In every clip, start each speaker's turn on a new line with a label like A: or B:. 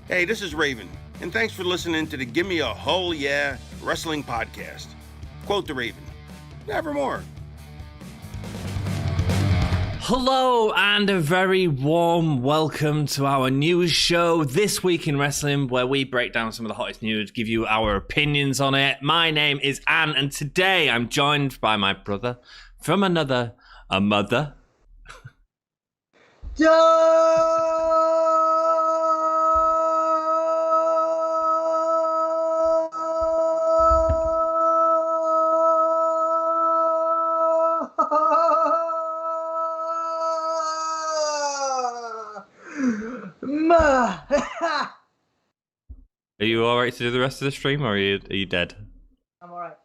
A: Hey, this is Raven, and thanks for listening to the Gimme a Whole Yeah Wrestling Podcast. Quote the Raven, nevermore.
B: Hello and a very warm welcome to our news show This Week in Wrestling, where we break down some of the hottest news, give you our opinions on it. My name is Anne, and today I'm joined by my brother from a mother. Are you alright to do the rest of the stream, or are you dead?
C: I'm alright.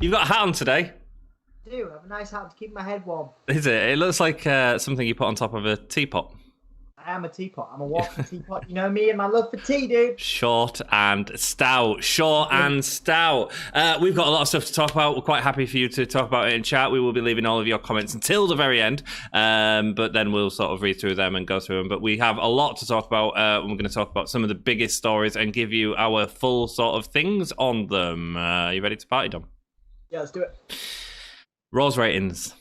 B: You've got a hat on today.
C: I do. I have a nice hat to keep my head warm.
B: Is it? It looks like something you put on top of a teapot.
C: I am a teapot. I'm a walking teapot. You know me and my love for tea, dude.
B: Short and stout. We've got a lot of stuff to talk about. We're quite happy for you to talk about it in chat. We will be leaving all of your comments until the very end, but then we'll sort of read through them and go through them. But we have a lot to talk about. We're going to talk about some of the biggest stories and give you our full sort of things on them. Are you ready to party, Dom?
C: Yeah, let's do it.
B: Raw's ratings.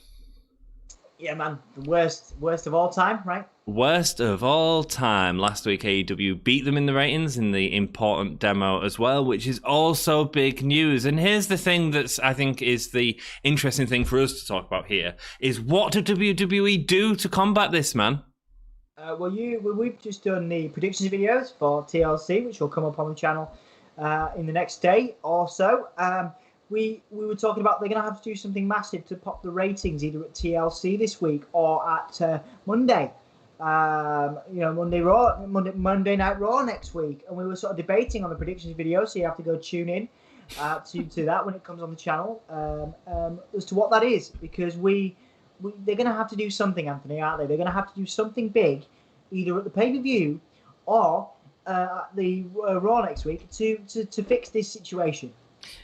C: Yeah, man. The worst of all time, right?
B: Worst of all time. Last week, AEW beat them in the ratings in the important demo as well, which is also big news. And here's the thing that's, I think, is the interesting thing for us to talk about here, is what did WWE do to combat this, man?
C: We've just done the predictions videos for TLC, which will come up on the channel in the next day or so. We were talking about they're going to have to do something massive to pop the ratings, either at TLC this week or at Monday. Monday Night Raw next week, and we were sort of debating on the predictions video, so you have to go tune in to that when it comes on the channel as to what that is, because they're going to have to do something, Anthony, aren't they? They're going to have to do something big, either at the pay-per-view or at the Raw next week to fix this situation.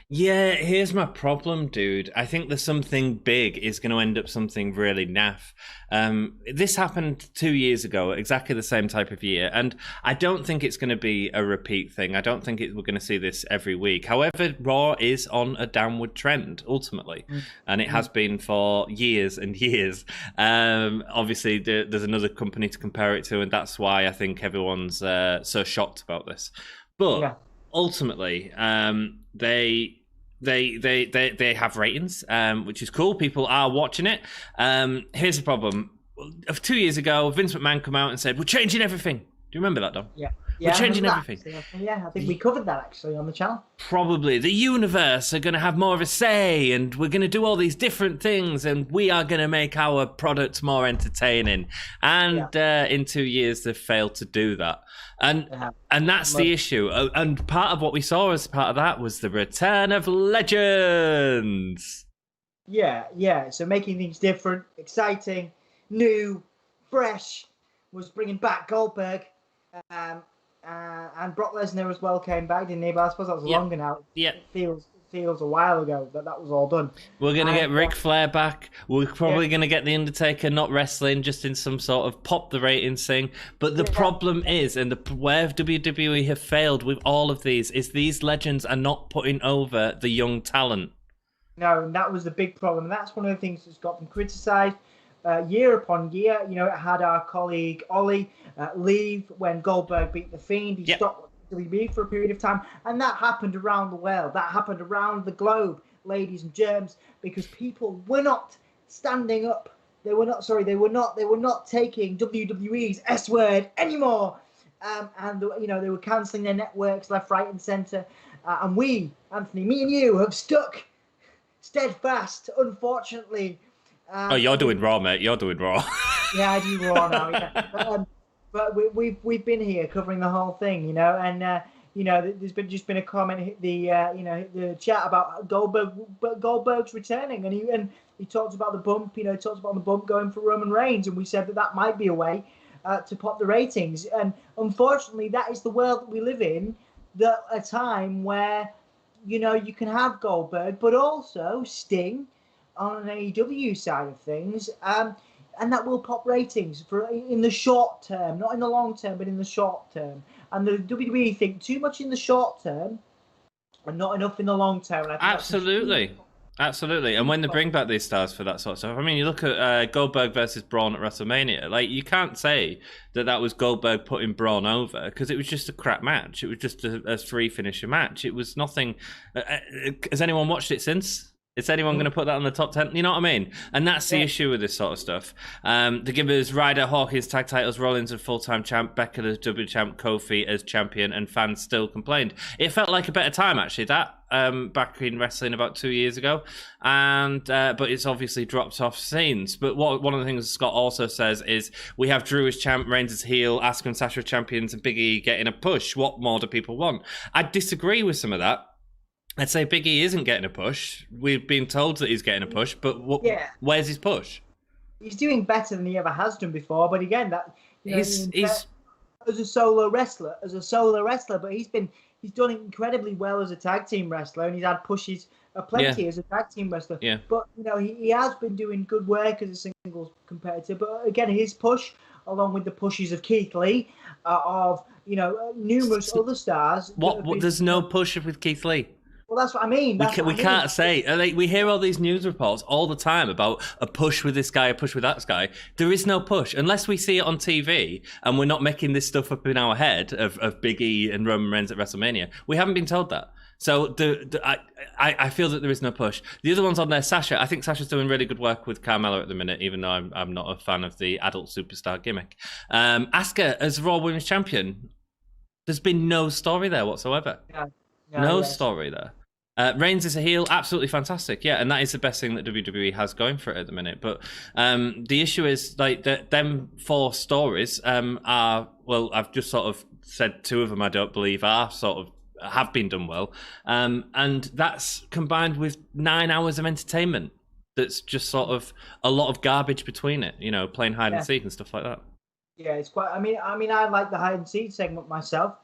B: Yeah, here's my problem, dude. I think the something big is going to end up something really naff. This happened 2 years ago, exactly the same type of year, and I don't think it's going to be a repeat thing. I don't think we're going to see this every week. However, Raw is on a downward trend, ultimately, and it has been for years and years. Obviously, there's another company to compare it to, and that's why I think everyone's so shocked about this. But... yeah. Ultimately, they have ratings, which is cool. People are watching it. Here's the problem. 2 years ago, Vince McMahon came out and said, "We're changing everything." Do you remember that, Dom?
C: Yeah.
B: We're changing everything.
C: Yeah, I think we covered that actually on the channel.
B: Probably. The universe are going to have more of a say, and we're going to do all these different things, and we are going to make our products more entertaining. And in 2 years, they've failed to do that. And that's the issue. And part of what we saw as part of that was the return of legends.
C: Yeah. So making things different, exciting, new, fresh, was bringing back Goldberg. And Brock Lesnar as well came back, didn't he? But I suppose that was longer now.
B: Yeah.
C: It feels a while ago that was all done.
B: We're going to get Ric Flair back. We're probably going to get The Undertaker not wrestling, just in some sort of pop the ratings thing. But the problem is, and where WWE have failed with all of these, is these legends are not putting over the young talent.
C: No, and that was the big problem. And that's one of the things that's got them criticised. Year upon year, it had our colleague Ollie leave when Goldberg beat The Fiend. He stopped WWE for a period of time, and that happened around the world. That happened around the globe, ladies and germs, because people were not standing up. They were not taking WWE's S word anymore, and they were cancelling their networks left, right, and centre. And we, Anthony, me and you, have stuck steadfast, unfortunately.
B: You're doing Raw, mate. You're doing Raw.
C: Yeah, I do Raw now. Yeah. But we've been here covering the whole thing, and there's been a comment the chat about Goldberg's returning, and he talks about the bump. He talks about the bump going for Roman Reigns, and we said that might be a way to pop the ratings. And unfortunately, that is the world that we live in. A time where you can have Goldberg, but also Sting on an AEW side of things. and that will pop ratings for in the short term, not in the long term, but in the short term. And the WWE think too much in the short term and not enough in the long term. And I think
B: Absolutely. Absolutely. And when they bring back these stars for that sort of stuff, I mean, you look at Goldberg versus Braun at WrestleMania. Like, you can't say that was Goldberg putting Braun over, because it was just a crap match. It was just a free finisher match. It was nothing. Has anyone watched it since? Is anyone going to put that on the top 10? You know what I mean? And that's the issue with this sort of stuff. They give us Ryder, Hawkins tag titles, Rollins as full-time champ, Becca as double champ, Kofi as champion, and fans still complained. It felt like a better time, actually, that, back in wrestling about 2 years ago. And but it's obviously dropped off scenes. But one of the things Scott also says is, we have Drew as champ, Reigns as heel, Asuka and Sasha as champions, and Big E getting a push. What more do people want? I disagree with some of that. I'd say Big E isn't getting a push. We've been told that he's getting a push, but where's his push?
C: He's doing better than he ever has done before. But again, that
B: he's
C: as a solo wrestler, but he's done incredibly well as a tag team wrestler, and he's had pushes plenty as a tag team wrestler.
B: Yeah.
C: But he has been doing good work as a singles competitor. But again, his push, along with the pushes of Keith Lee, of numerous other stars.
B: There's no push with Keith Lee.
C: Well, that's what I mean.
B: We can't say. Like, we hear all these news reports all the time about a push with this guy, a push with that guy. There is no push unless we see it on TV, and we're not making this stuff up in our head of Big E and Roman Reigns at WrestleMania. We haven't been told that. So I feel that there is no push. The other ones on there, Sasha. I think Sasha's doing really good work with Carmella at the minute, even though I'm not a fan of the adult superstar gimmick. Asuka as Raw Women's Champion. There's been no story there whatsoever. No story there. Reigns is a heel, absolutely fantastic, yeah, and that is the best thing that WWE has going for it at the minute. But the issue is, like, them 4 stories are, well, I've just sort of said 2 of them I don't believe are sort of have been done well, and that's combined with 9 hours of entertainment. That's just sort of a lot of garbage between it, playing hide and seek and stuff like that.
C: Yeah, it's quite. I mean, I like the hide and seek segment myself.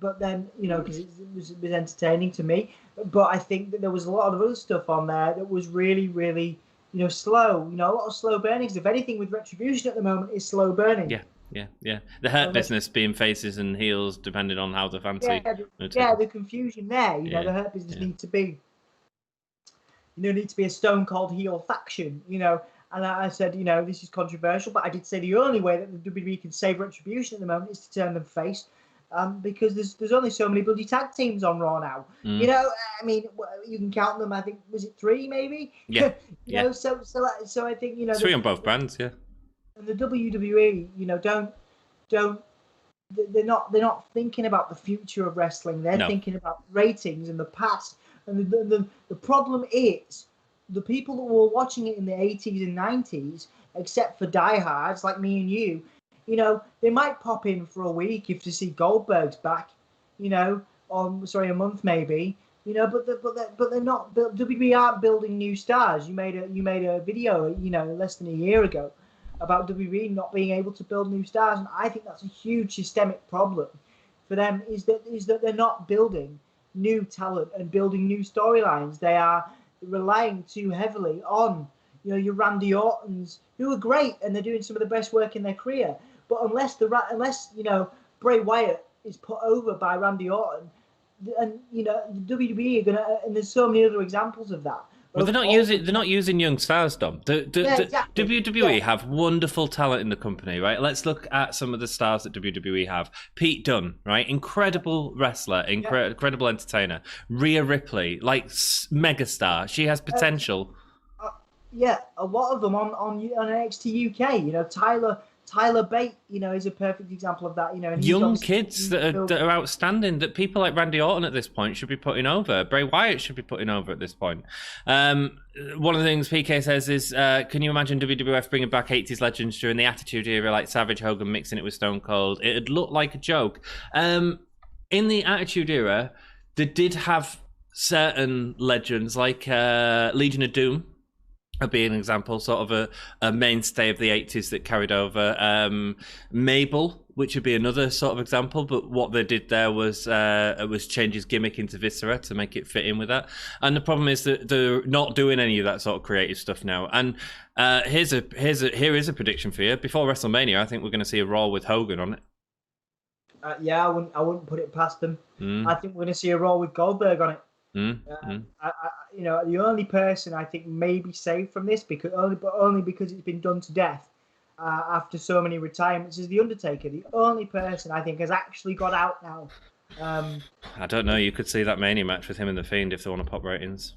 C: But then, because it was entertaining to me. But I think that there was a lot of other stuff on there that was really, really, slow. A lot of slow burnings. If anything, with Retribution at the moment, is slow burning.
B: Yeah. The Hurt Business being faces and heels, depending on how the fancy.
C: The confusion there. The Hurt Business need to be. Need to be a Stone Cold heel faction. And I said, this is controversial, but I did say the only way that the WWE can save Retribution at the moment is to turn them face. Because there's only so many bloody tag teams on Raw now. I mean, you can count them. I think, was it 3 maybe?
B: Yeah.
C: So I think
B: 3 on both brands. Yeah.
C: And the WWE, they're not thinking about the future of wrestling. They're thinking about ratings and the past. And the problem is, the people that were watching it in the 80s and 90s, except for diehards like me and you. They might pop in for a week if to see Goldberg's back, a month maybe, but they're not. WWE aren't building new stars. You made a video, less than a year ago, about WWE not being able to build new stars, and I think that's a huge systemic problem for them. Is that they're not building new talent and building new storylines. They are relying too heavily on your Randy Ortons, who are great and they're doing some of the best work in their career. But unless Bray Wyatt is put over by Randy Orton, and the WWE are gonna, and there's so many other examples of that.
B: Well, they're not using young stars, Dom.
C: Exactly.
B: WWE have wonderful talent in the company, right? Let's look at some of the stars that WWE have. Pete Dunne, right? Incredible wrestler, incredible entertainer. Rhea Ripley, like megastar. She has potential.
C: A lot of them on NXT UK. Tyler Bate, is a perfect example of that. And
B: young kids that are outstanding, that people like Randy Orton at this point should be putting over. Bray Wyatt should be putting over at this point. One of the things PK says is, can you imagine WWF bringing back 80s legends during the Attitude Era, like Savage, Hogan, mixing it with Stone Cold? It'd look like a joke. In the Attitude Era, they did have certain legends like Legion of Doom. would be an example, sort of a mainstay of the 80s that carried over. Mabel, which would be another sort of example, but what they did there was change his gimmick into Viscera to make it fit in with that. And the problem is that they're not doing any of that sort of creative stuff now. And here is a prediction for you. Before WrestleMania, I think we're going to see a Raw with Hogan on it.
C: Yeah, I wouldn't put it past them. I think we're going to see a Raw with Goldberg on it. The only person I think may be saved from this, only because it's been done to death after so many retirements, is the Undertaker. The only person I think has actually got out now.
B: I don't know. You could see that Mania match with him and the Fiend if they want to pop ratings.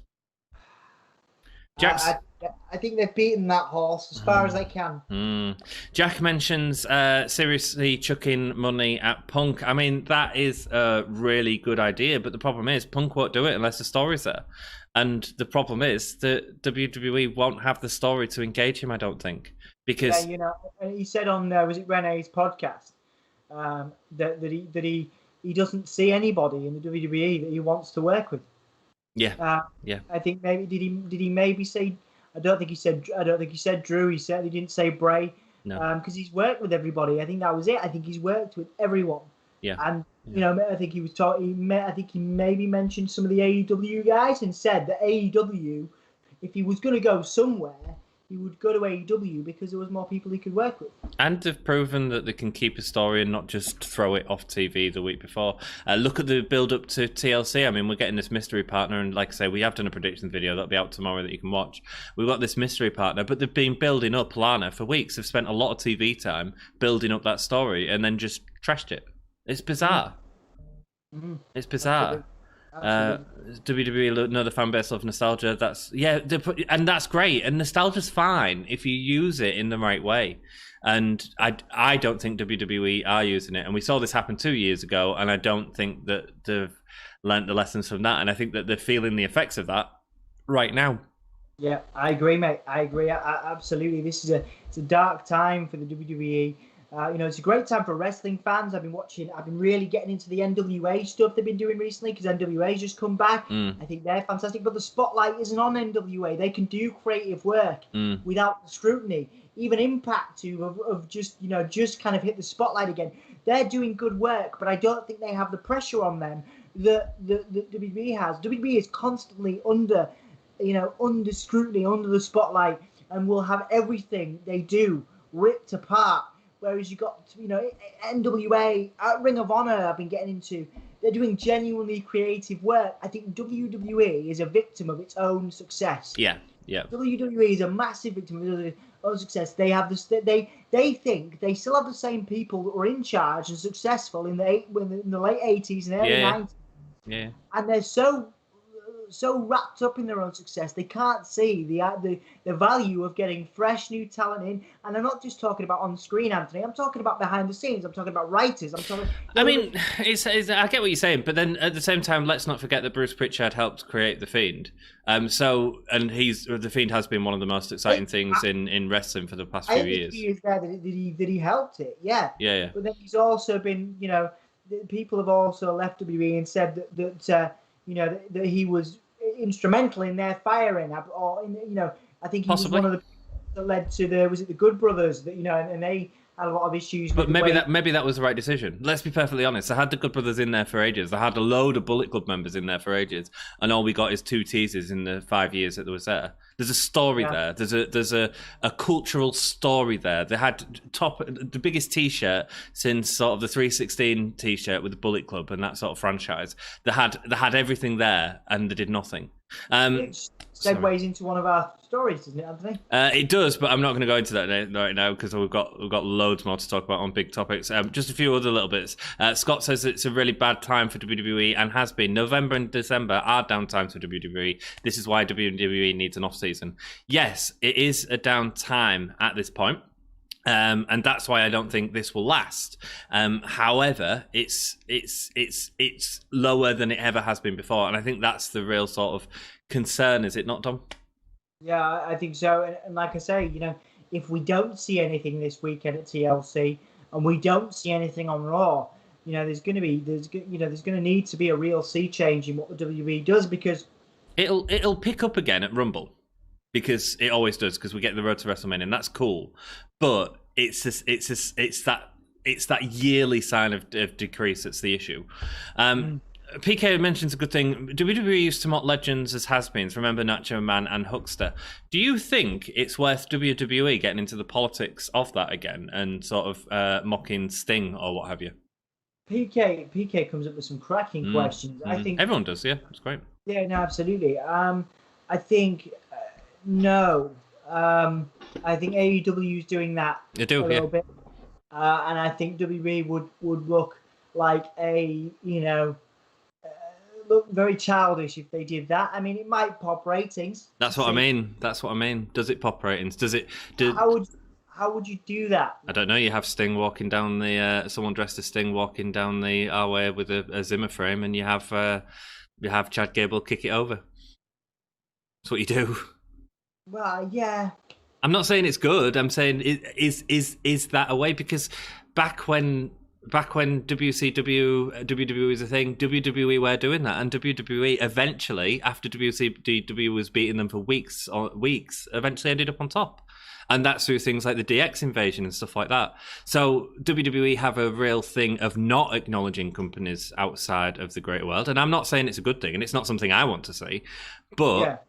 C: I think they've beaten that horse as far as they can.
B: Jack mentions seriously chucking money at Punk. I mean, that is a really good idea, but the problem is Punk won't do it unless the story's there. And the problem is that WWE won't have the story to engage him, I don't think. Because
C: he said on was it Renee's podcast that he doesn't see anybody in the WWE that he wants to work with.
B: Yeah.
C: I think maybe did he maybe say? I don't think he said Drew. He certainly didn't say Bray.
B: No.
C: Because he's worked with everybody. I think that was it. I think he's worked with everyone.
B: Yeah.
C: And I think he was talking. I think he maybe mentioned some of the AEW guys and said that AEW, if he was going to go somewhere, he would go to AEW because there was more people he could work with.
B: And they've proven that they can keep a story and not just throw it off TV the week before. Look at the build-up to TLC. I mean, we're getting this mystery partner, and like I say, we have done a predictions video that'll be out tomorrow that you can watch. We've got this mystery partner, but they've been building up Lana for weeks. They've spent a lot of TV time building up that story and then just trashed it. It's bizarre. Mm-hmm. It's bizarre. WWE, another fan base of nostalgia. And that's great. And nostalgia's fine if you use it in the right way. And I don't think WWE are using it. And we saw this happen 2 years ago. And I don't think that they've learnt the lessons from that. And I think that they're feeling the effects of that right now.
C: Yeah, I agree, mate. I agree. Absolutely. It's a dark time for the WWE. It's a great time for wrestling fans. I've been really getting into the NWA stuff they've been doing recently because NWA's just come back. I think they're fantastic, but the spotlight isn't on NWA. They can do creative work without the scrutiny. Even Impact, who have just kind of hit the spotlight again. They're doing good work, but I don't think they have the pressure on them that WWE has. WWE is constantly under scrutiny, under the spotlight, and will have everything they do ripped apart. Whereas you got, NWA, Ring of Honor I've been getting into. They're doing genuinely creative work. I think WWE is a victim of its own success.
B: Yeah.
C: WWE is a massive victim of its own success. They have this. They think they still have the same people that were in charge and successful in the late 80s and early 90s.
B: Yeah.
C: And they're so wrapped up in their own success, they can't see the value of getting fresh new talent in. And I'm not just talking about on screen, Anthony. I'm talking about behind the scenes. I'm talking about writers. I
B: mean, I get what you're saying, but then at the same time, let's not forget that Bruce Pritchard helped create The Fiend. The Fiend has been one of the most exciting things in wrestling for the past few years.
C: He is there that he helped it. Yeah. But then he's also been, people have also left WWE and said that he was instrumental in their firing, I think he
B: Possibly.
C: was one of the that led to the Good Brothers, and they had a lot of issues.
B: But maybe that was the right decision. Let's be perfectly honest. I had the Good Brothers in there for ages. I had a load of Bullet Club members in there for ages, and all we got is 2 teasers in the 5 years that they was there. There's a story there. There's a cultural story there. They had the biggest T-shirt since sort of the 316 T-shirt with the Bullet Club and that sort of franchise. They had everything there, and they did nothing.
C: Which segues into one of our stories, doesn't it, Anthony?
B: It does, but I'm not going to go into that right now because we've got loads more to talk about on big topics. Just a few other little bits. Scott says it's a really bad time for WWE and has been. November and December are down times for WWE. This is why WWE needs an off season. Yes, it is a down time at this point. And that's why I don't think this will last. However, it's lower than it ever has been before, and I think that's the real sort of concern, is it not, Dom?
C: Yeah, I think so. And like I say, if we don't see anything this weekend at TLC, and we don't see anything on Raw, there's going to need to be a real sea change in what the WWE does, because
B: it'll pick up again at Rumble. because it always does. Because we get the road to WrestleMania, and that's cool. But it's that yearly sign of decrease that's the issue. PK mentions a good thing. WWE used to mock legends as has-beens. Remember Nacho Man and Huckster. Do you think it's worth WWE getting into the politics of that again and sort of mocking Sting or what have you?
C: PK comes up with some cracking questions. I think
B: everyone does. Yeah, it's great.
C: Yeah, no, absolutely. I think no. I think AEW is doing that a little bit, and I think WWE would look like look very childish if they did that. I mean, it might pop ratings.
B: That's what I mean. Does it pop ratings?
C: How would you do that?
B: I don't know. You have Sting walking down the someone dressed as Sting walking down the aisle with a Zimmer frame, and you have Chad Gable kick it over. That's what you do.
C: Well, yeah.
B: I'm not saying it's good. I'm saying is that a way? Because back when WWE was a thing, WWE were doing that, and WWE eventually, after WCW was beating them for weeks, eventually ended up on top. And that's through things like the DX invasion and stuff like that. So WWE have a real thing of not acknowledging companies outside of the greater world. And I'm not saying it's a good thing, and it's not something I want to see. But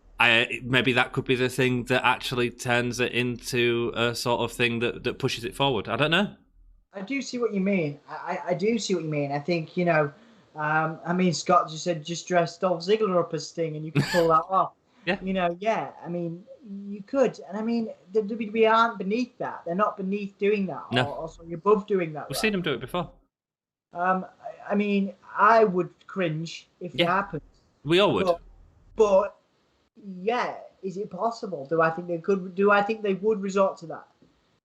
B: maybe that could be the thing that actually turns it into a sort of thing that pushes it forward. I don't know.
C: I do see what you mean. I do see what you mean. I think, Scott just said just dress Dolph Ziggler up as Sting and you can pull that off.
B: Yeah.
C: I mean, you could. And I mean, the WWE aren't beneath that. They're not beneath doing that.
B: No.
C: Or sorry, above doing that.
B: We've seen them do it before.
C: I mean, I would cringe if it happened.
B: We all would.
C: But yeah, is it possible? Do I think they could? Do I think they would resort to that?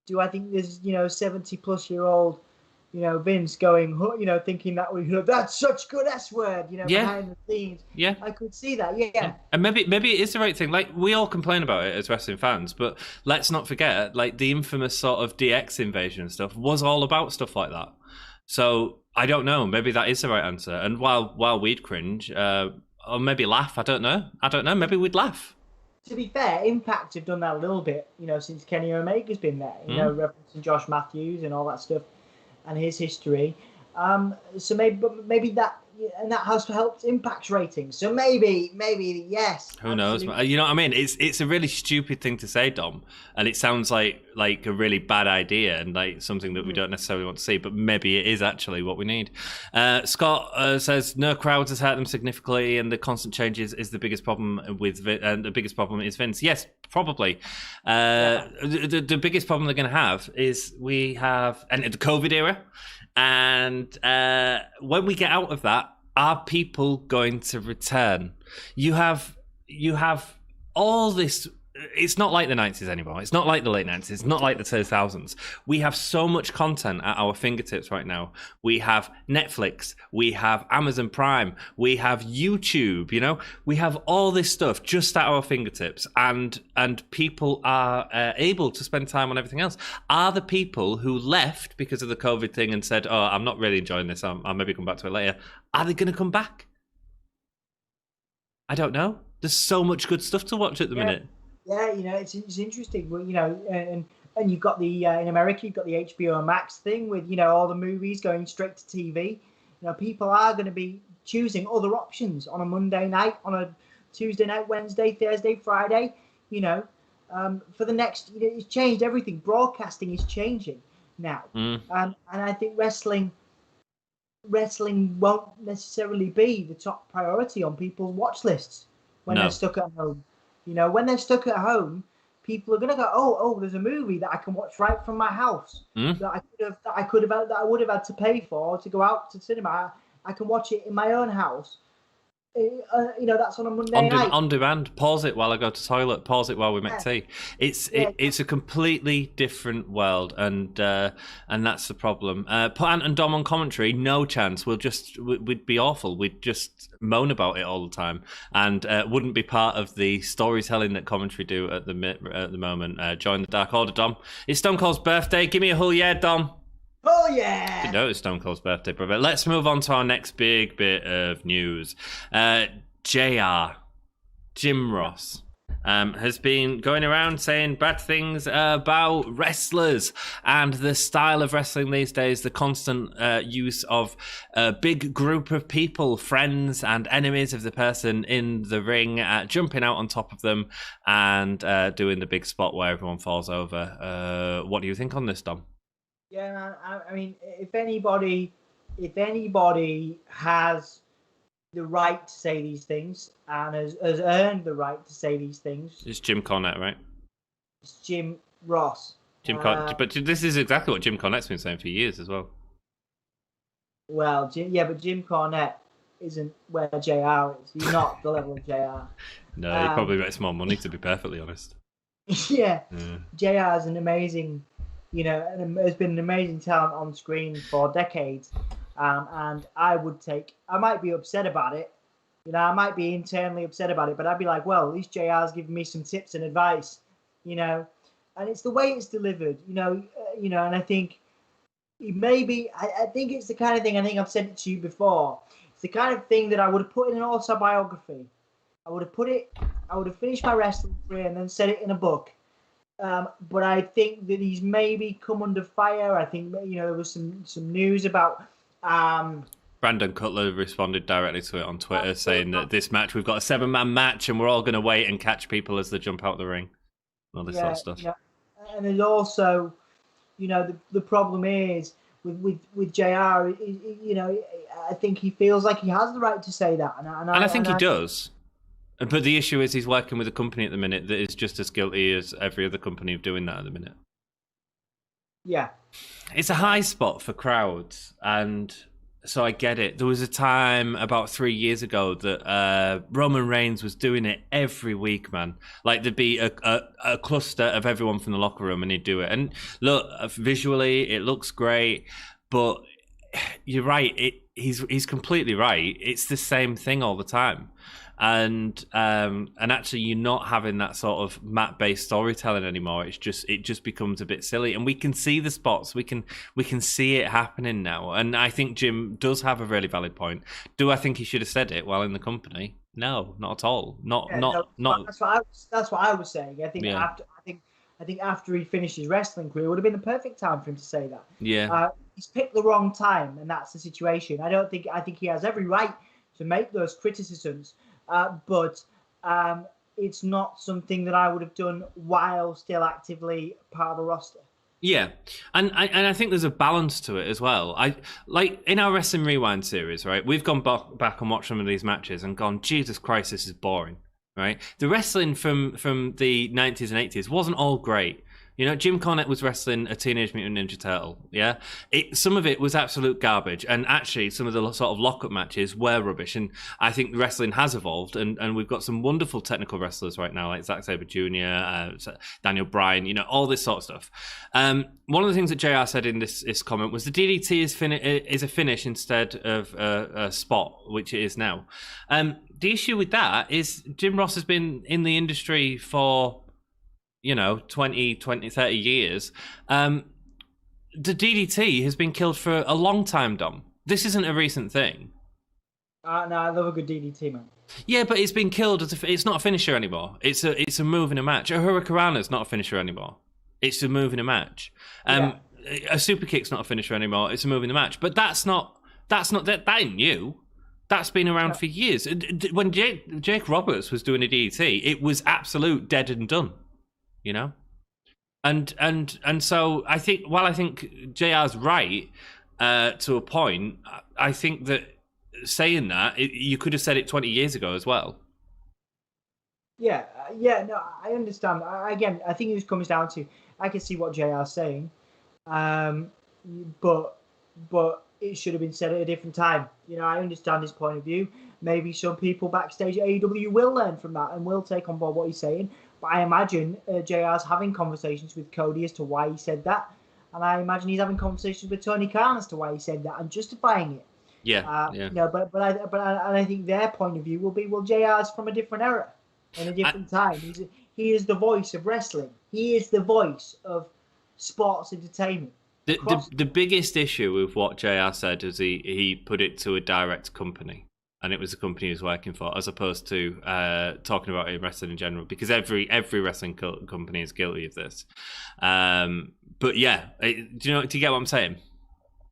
C: Do I think there's 70-plus-year-old Vince going thinking that that's such good S word behind the scenes?
B: Yeah,
C: I could see that. Yeah.
B: And maybe it is the right thing. Like, we all complain about it as wrestling fans, but let's not forget, like, the infamous sort of DX invasion and stuff was all about stuff like that. So I don't know. Maybe that is the right answer. And while we'd cringe, or maybe laugh, I don't know. Maybe we'd laugh.
C: To be fair, Impact have done that a little bit, since Kenny Omega's been there, referencing Josh Matthews and all that stuff and his history. So maybe that, and that has helped Impact's ratings. So maybe yes.
B: Who knows? You know what I mean? It's a really stupid thing to say, Dom, and it sounds like a really bad idea and like something that we don't necessarily want to see. But maybe it is actually what we need. Scott says no crowds has hurt them significantly, and the constant changes is the biggest problem and the biggest problem is Vince. Yes, probably. The biggest problem they're going to have is we have entered the COVID era. And when we get out of that, are people going to return? You have all this. It's not like the 90s anymore. It's not like the late 90s. It's not like the 2000s. We have so much content at our fingertips right now. We have Netflix. We have Amazon Prime. We have YouTube. We have all this stuff just at our fingertips, and people are able to spend time on everything else. Are the people who left because of the COVID thing and said, "Oh, I'm not really enjoying this. I'll maybe come back to it later," are they going to come back? I don't know. There's so much good stuff to watch at the minute.
C: Yeah, it's interesting. And you've got the in America, you've got the HBO Max thing with all the movies going straight to TV. People are going to be choosing other options on a Monday night, on a Tuesday night, Wednesday, Thursday, Friday. For the next, it's changed everything. Broadcasting is changing now, and I think wrestling won't necessarily be the top priority on people's watch lists when they're stuck at home. When they're stuck at home, people are gonna go, oh, there's a movie that I can watch right from my house that I would have had to pay for to go out to cinema. I can watch it in my own house. That's on a Monday night.
B: On demand. Pause it while I go to the toilet. Pause it while we make tea. It's a completely different world, and that's the problem. Put Ant and Dom on commentary. No chance. We'd be awful. We'd just moan about it all the time, and wouldn't be part of the storytelling that commentary do at the moment. Join the Dark Order, Dom. It's Stone Cold's birthday. Give me a hull yeah, Dom.
C: Oh, yeah!
B: Didn't know it was Stone Cold's birthday, brother. Let's move on to our next big bit of news. JR, Jim Ross. has been going around saying bad things about wrestlers and the style of wrestling these days, the constant use of a big group of people, friends and enemies of the person in the ring, jumping out on top of them and doing the big spot where everyone falls over. What do you think on this, Dom?
C: Yeah, I mean, if anybody has the right to say these things and has earned the right to say these things,
B: It's Jim Cornette, right?
C: it's Jim Ross.
B: But this is exactly what Jim Cornette's been saying for years as well.
C: Well, but Jim Cornette isn't where JR is. He's not the level of JR.
B: No, he probably makes more money, to be perfectly honest.
C: Yeah. JR is an amazing, has been an amazing talent on screen for decades. And I might be upset about it. I might be internally upset about it, but I'd be like, well, at least JR's giving me some tips and advice, and it's the way it's delivered, and I think I think it's the kind of thing, I think I've said it to you before. It's the kind of thing that I would have put in an autobiography. I would have finished my wrestling career and then said it in a book. But I think that he's maybe come under fire. I think, there was some news about,
B: Brandon Cutler responded directly to it on Twitter saying that this match, we've got a 7-man match and we're all going to wait and catch people as they jump out the ring. All this sort of stuff. Yeah.
C: And there's also, the problem is with JR, I think he feels like he has the right to say that. And
B: I think he does. But the issue is he's working with a company at the minute that is just as guilty as every other company of doing that at the minute.
C: Yeah.
B: It's a high spot for crowds, and so I get it. There was a time about 3 years ago that Roman Reigns was doing it every week, man. Like, there'd be a cluster of everyone from the locker room and he'd do it. And look, visually, it looks great, but you're right. He's completely right. It's the same thing all the time. And actually you're not having that sort of mat-based storytelling anymore. It just becomes a bit silly, and we can see the spots. We can see it happening now, and I think Jim does have a really valid point. Do I think he should have said it while in the company? No, not at all. Not.
C: That's what I was saying. I think after he finished his wrestling career, it would have been the perfect time for him to say that.
B: Yeah.
C: He's picked the wrong time, and that's the situation. I think he has every right to make those criticisms. But it's not something that I would have done while still actively part of the roster.
B: Yeah, and I think there's a balance to it as well. I like in our Wrestling Rewind series, right? We've gone back and watched some of these matches and gone, Jesus Christ, this is boring, right? The wrestling from the 90s and 80s wasn't all great. Jim Cornette was wrestling a Teenage Mutant Ninja Turtle, yeah? Some of it was absolute garbage, and actually some of the sort of lock-up matches were rubbish, and I think wrestling has evolved, and we've got some wonderful technical wrestlers right now, like Zack Sabre Jr., Daniel Bryan, all this sort of stuff. One of the things that JR said in this comment was the DDT is a finish instead of a spot, which it is now. The issue with that is Jim Ross has been in the industry for 20, 30 years. The DDT has been killed for a long time, Dom. This isn't a recent thing.
C: No, I love a good DDT, man.
B: Yeah, but it's been killed. It's not a finisher anymore. It's a move in a match. A Hurricanrana is not a finisher anymore. It's a move in a match. A super kick's not a finisher anymore. It's a move in a match. But that ain't new. That's been around for years. When Jake Roberts was doing a DDT, it was absolute dead and done. And so I think, while I think JR's right to a point, I think that saying that, you could have said it 20 years ago as well.
C: No, I understand. Again, I think it just comes down to, I can see what JR's saying, but it should have been said at a different time. I understand his point of view. Maybe some people backstage at AEW will learn from that and will take on board what he's saying. But I imagine JR's having conversations with Cody as to why he said that. And I imagine he's having conversations with Tony Khan as to why he said that and justifying it.
B: Yeah.
C: But I think their point of view will be, well, JR's from a different era and a different time. He is the voice of wrestling. He is the voice of sports entertainment.
B: The biggest issue with what JR said is he put it to a direct company. and it was the company he was working for, as opposed to talking about it in wrestling in general, because every wrestling company is guilty of this. But yeah, do you get what I'm saying?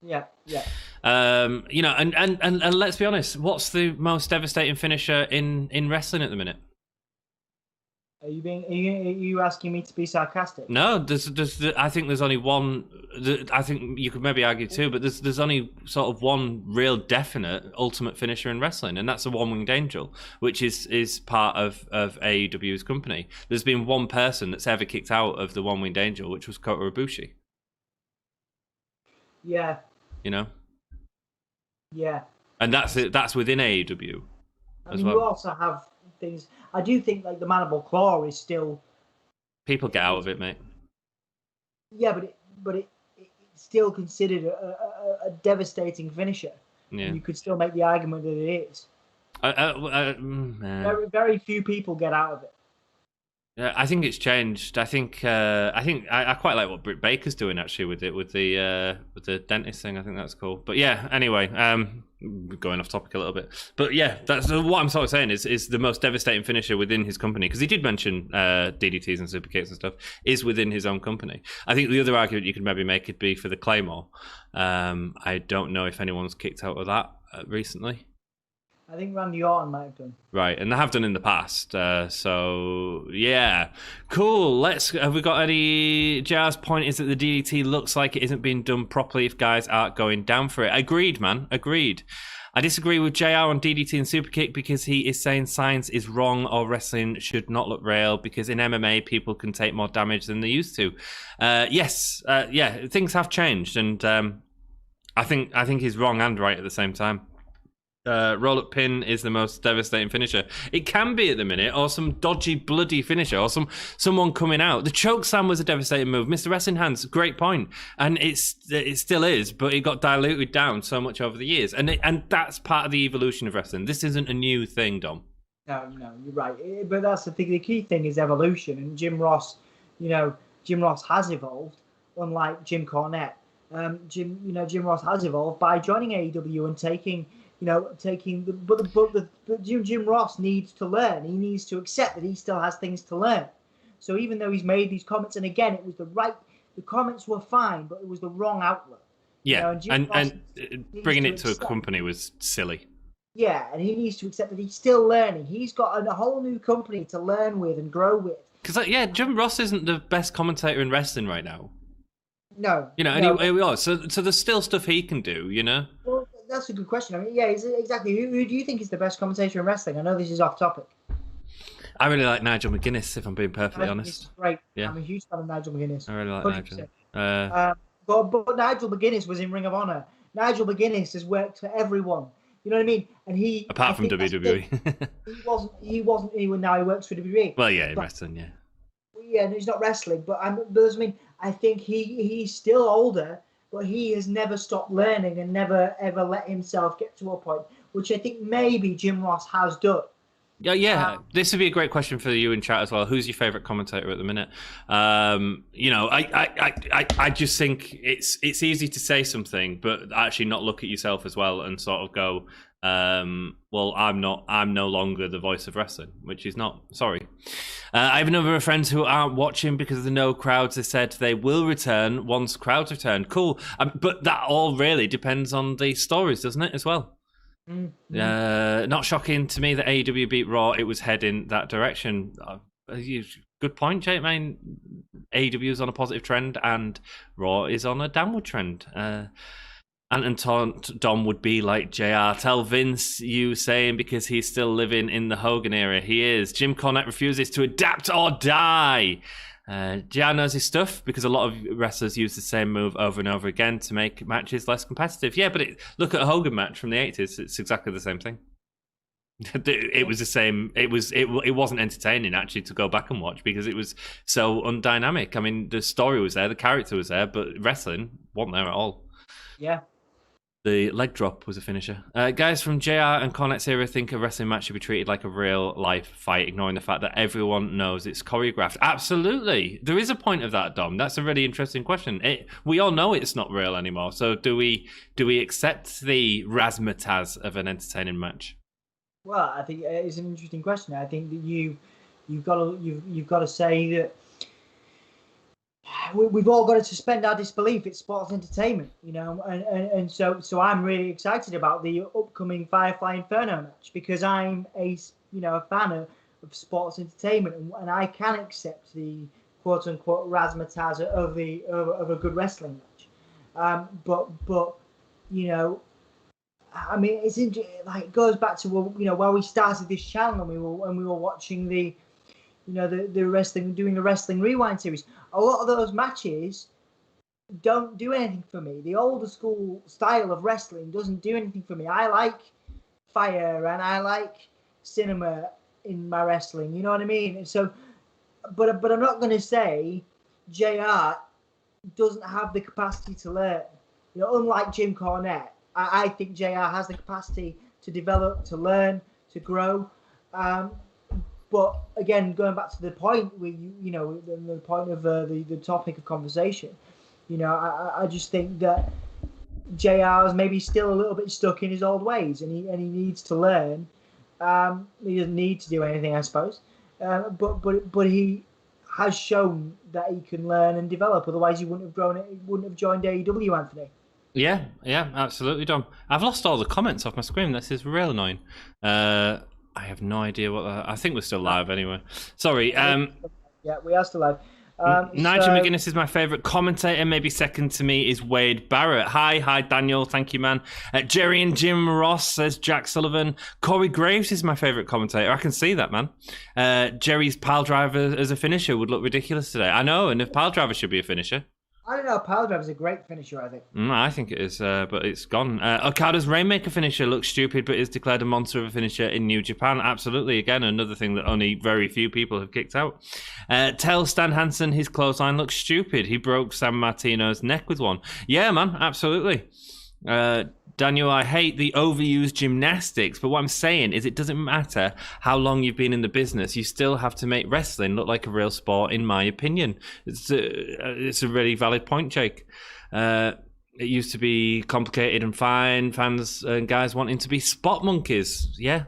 C: Yeah.
B: And let's be honest, what's the most devastating finisher in wrestling at the minute?
C: Are you asking me to be sarcastic?
B: No, I think there's only one. I think you could maybe argue two, but there's only sort of one real definite ultimate finisher in wrestling, and that's a one-winged angel, which is part of AEW's company. There's been one person that's ever kicked out of the one-winged angel, which was Kota Ibushi.
C: Yeah. Yeah.
B: And that's within AEW.
C: I mean, you also have things. I do think like the mandible claw is still.
B: People get out of it, mate.
C: Yeah, but it's still considered a devastating finisher.
B: Yeah.
C: And you could still make the argument that it is. Very few people get out of it.
B: Yeah, I think it's changed. I think I quite like what Britt Baker's doing actually with the dentist thing. I think that's cool. But yeah, anyway, going off topic a little bit. But yeah, that's what I'm sort of saying is the most devastating finisher within his company, because he did mention DDTs and super kicks and stuff is within his own company. I think the other argument you could maybe make could be for the Claymore. I don't know if anyone's kicked out of that recently.
C: I think Randy Orton might have done.
B: Right, and they have done in the past. So yeah, cool. Have we got any? JR's point is that the DDT looks like it isn't being done properly if guys aren't going down for it. Agreed, man. Agreed. I disagree with JR on DDT and Superkick because he is saying science is wrong or wrestling should not look real because in MMA people can take more damage than they used to. Yes, things have changed, and I think he's wrong and right at the same time. Roll-up pin is the most devastating finisher. It can be at the minute, or some dodgy, bloody finisher, or someone coming out. The choke slam was a devastating move. Mr. Wrestling Hands, great point, and it still is, but it got diluted down so much over the years, and that's part of the evolution of wrestling. This isn't a new thing, Dom.
C: No, you're right. But that's the thing. The key thing is evolution, and Jim Ross has evolved, unlike Jim Cornette. Jim Ross has evolved by joining AEW and taking. Jim Ross needs to learn. He needs to accept that he still has things to learn. So even though he's made these comments, and again, it was the comments were fine, but it was the wrong outlet.
B: Yeah, and bringing it to a company was silly.
C: Yeah, and he needs to accept that he's still learning. He's got a whole new company to learn with and grow with.
B: Because Jim Ross isn't the best commentator in wrestling right now.
C: No.
B: And here we are. So there's still stuff he can do,
C: Well, that's a good question. I mean, yeah, exactly. Who do you think is the best commentator in wrestling? I know this is off topic.
B: I really like Nigel McGuinness, if I'm being perfectly honest.
C: Right.
B: Yeah.
C: I'm a huge fan of Nigel McGuinness.
B: I really like
C: 100%.
B: Nigel.
C: But Nigel McGuinness was in Ring of Honor. Nigel McGuinness has worked for everyone. You know what I mean? And
B: apart from WWE.
C: he wasn't. Now he works for WWE.
B: Well, yeah, in wrestling, yeah.
C: Yeah, and he's not wrestling, but I think he's still older, but he has never stopped learning and never ever let himself get to a point, which I think maybe Jim Ross has done.
B: Yeah. This would be a great question for you in chat as well. Who's your favorite commentator at the minute? I just think it's easy to say something, but actually not look at yourself as well and sort of go, well, I'm no longer the voice of wrestling, which is not. Sorry. I have a number of friends who aren't watching because of the no crowds. They said they will return once crowds return. Cool. But that all really depends on the stories, doesn't it, as well? Mm-hmm. Not shocking to me that AEW beat Raw. It was heading that direction. Good point, Jake. I mean, AEW is on a positive trend and Raw is on a downward trend. Anton Dom would be like JR. Tell Vince you saying because he's still living in the Hogan era. He is. Jim Cornette refuses to adapt or die. JR knows his stuff because a lot of wrestlers use the same move over and over again to make matches less competitive. Yeah, but look at a Hogan match from the 80s. It's exactly the same thing. It was the same. It wasn't entertaining actually to go back and watch because it was so undynamic. I mean, the story was there, the character was there, but wrestling wasn't there at all.
C: Yeah.
B: The leg drop was a finisher. Guys from JR and Cornette's era think a wrestling match should be treated like a real life fight, ignoring the fact that everyone knows it's choreographed. Absolutely. There is a point of that, Dom. That's a really interesting question. We all know it's not real anymore. So do we accept the razzmatazz of an entertaining match?
C: Well, I think it's an interesting question. I think that you've got to say that we've all got to suspend our disbelief. It's sports entertainment, and so I'm really excited about the upcoming Firefly Inferno match because I'm a fan of sports entertainment, and I can accept the quote unquote razzmatazz of a good wrestling match. But I mean, it's like it goes back to where we started this channel and we were watching the wrestling, doing the wrestling rewind series. A lot of those matches don't do anything for me. The older school style of wrestling doesn't do anything for me. I like fire and I like cinema in my wrestling. You know what I mean? And so, but I'm not going to say JR doesn't have the capacity to learn. Unlike Jim Cornette, I think JR has the capacity to develop, to learn, to grow. But again, going back to the point where the point of the topic of conversation, I just think that JR is maybe still a little bit stuck in his old ways, and he needs to learn. He doesn't need to do anything, I suppose, but he has shown that he can learn and develop. Otherwise, he wouldn't have joined AEW, Anthony.
B: Yeah, absolutely, Dom. I've lost all the comments off my screen. This is real annoying. I have no idea what. I think we're still live anyway. Sorry.
C: Yeah, we are still live.
B: Nigel McGuinness is my favourite commentator. Maybe second to me is Wade Barrett. Hi, Daniel. Thank you, man. Jerry and Jim Ross says Jack Sullivan. Corey Graves is my favourite commentator. I can see that, man. Jerry's pile driver as a finisher would look ridiculous today. I know, and if pile driver should be a finisher.
C: I don't know. Pile driver is a great finisher, I think.
B: I think it is, but it's gone. Okada's Rainmaker finisher looks stupid, but is declared a monster of a finisher in New Japan. Absolutely. Again, another thing that only very few people have kicked out. Tell Stan Hansen his clothesline looks stupid. He broke San Martino's neck with one. Yeah, man, absolutely. Daniel, I hate the overused gymnastics, but what I'm saying is it doesn't matter how long you've been in the business. You still have to make wrestling look like a real sport, in my opinion. It's a really valid point, Jake. It used to be complicated and fine. Fans and guys wanting to be spot monkeys. Yeah.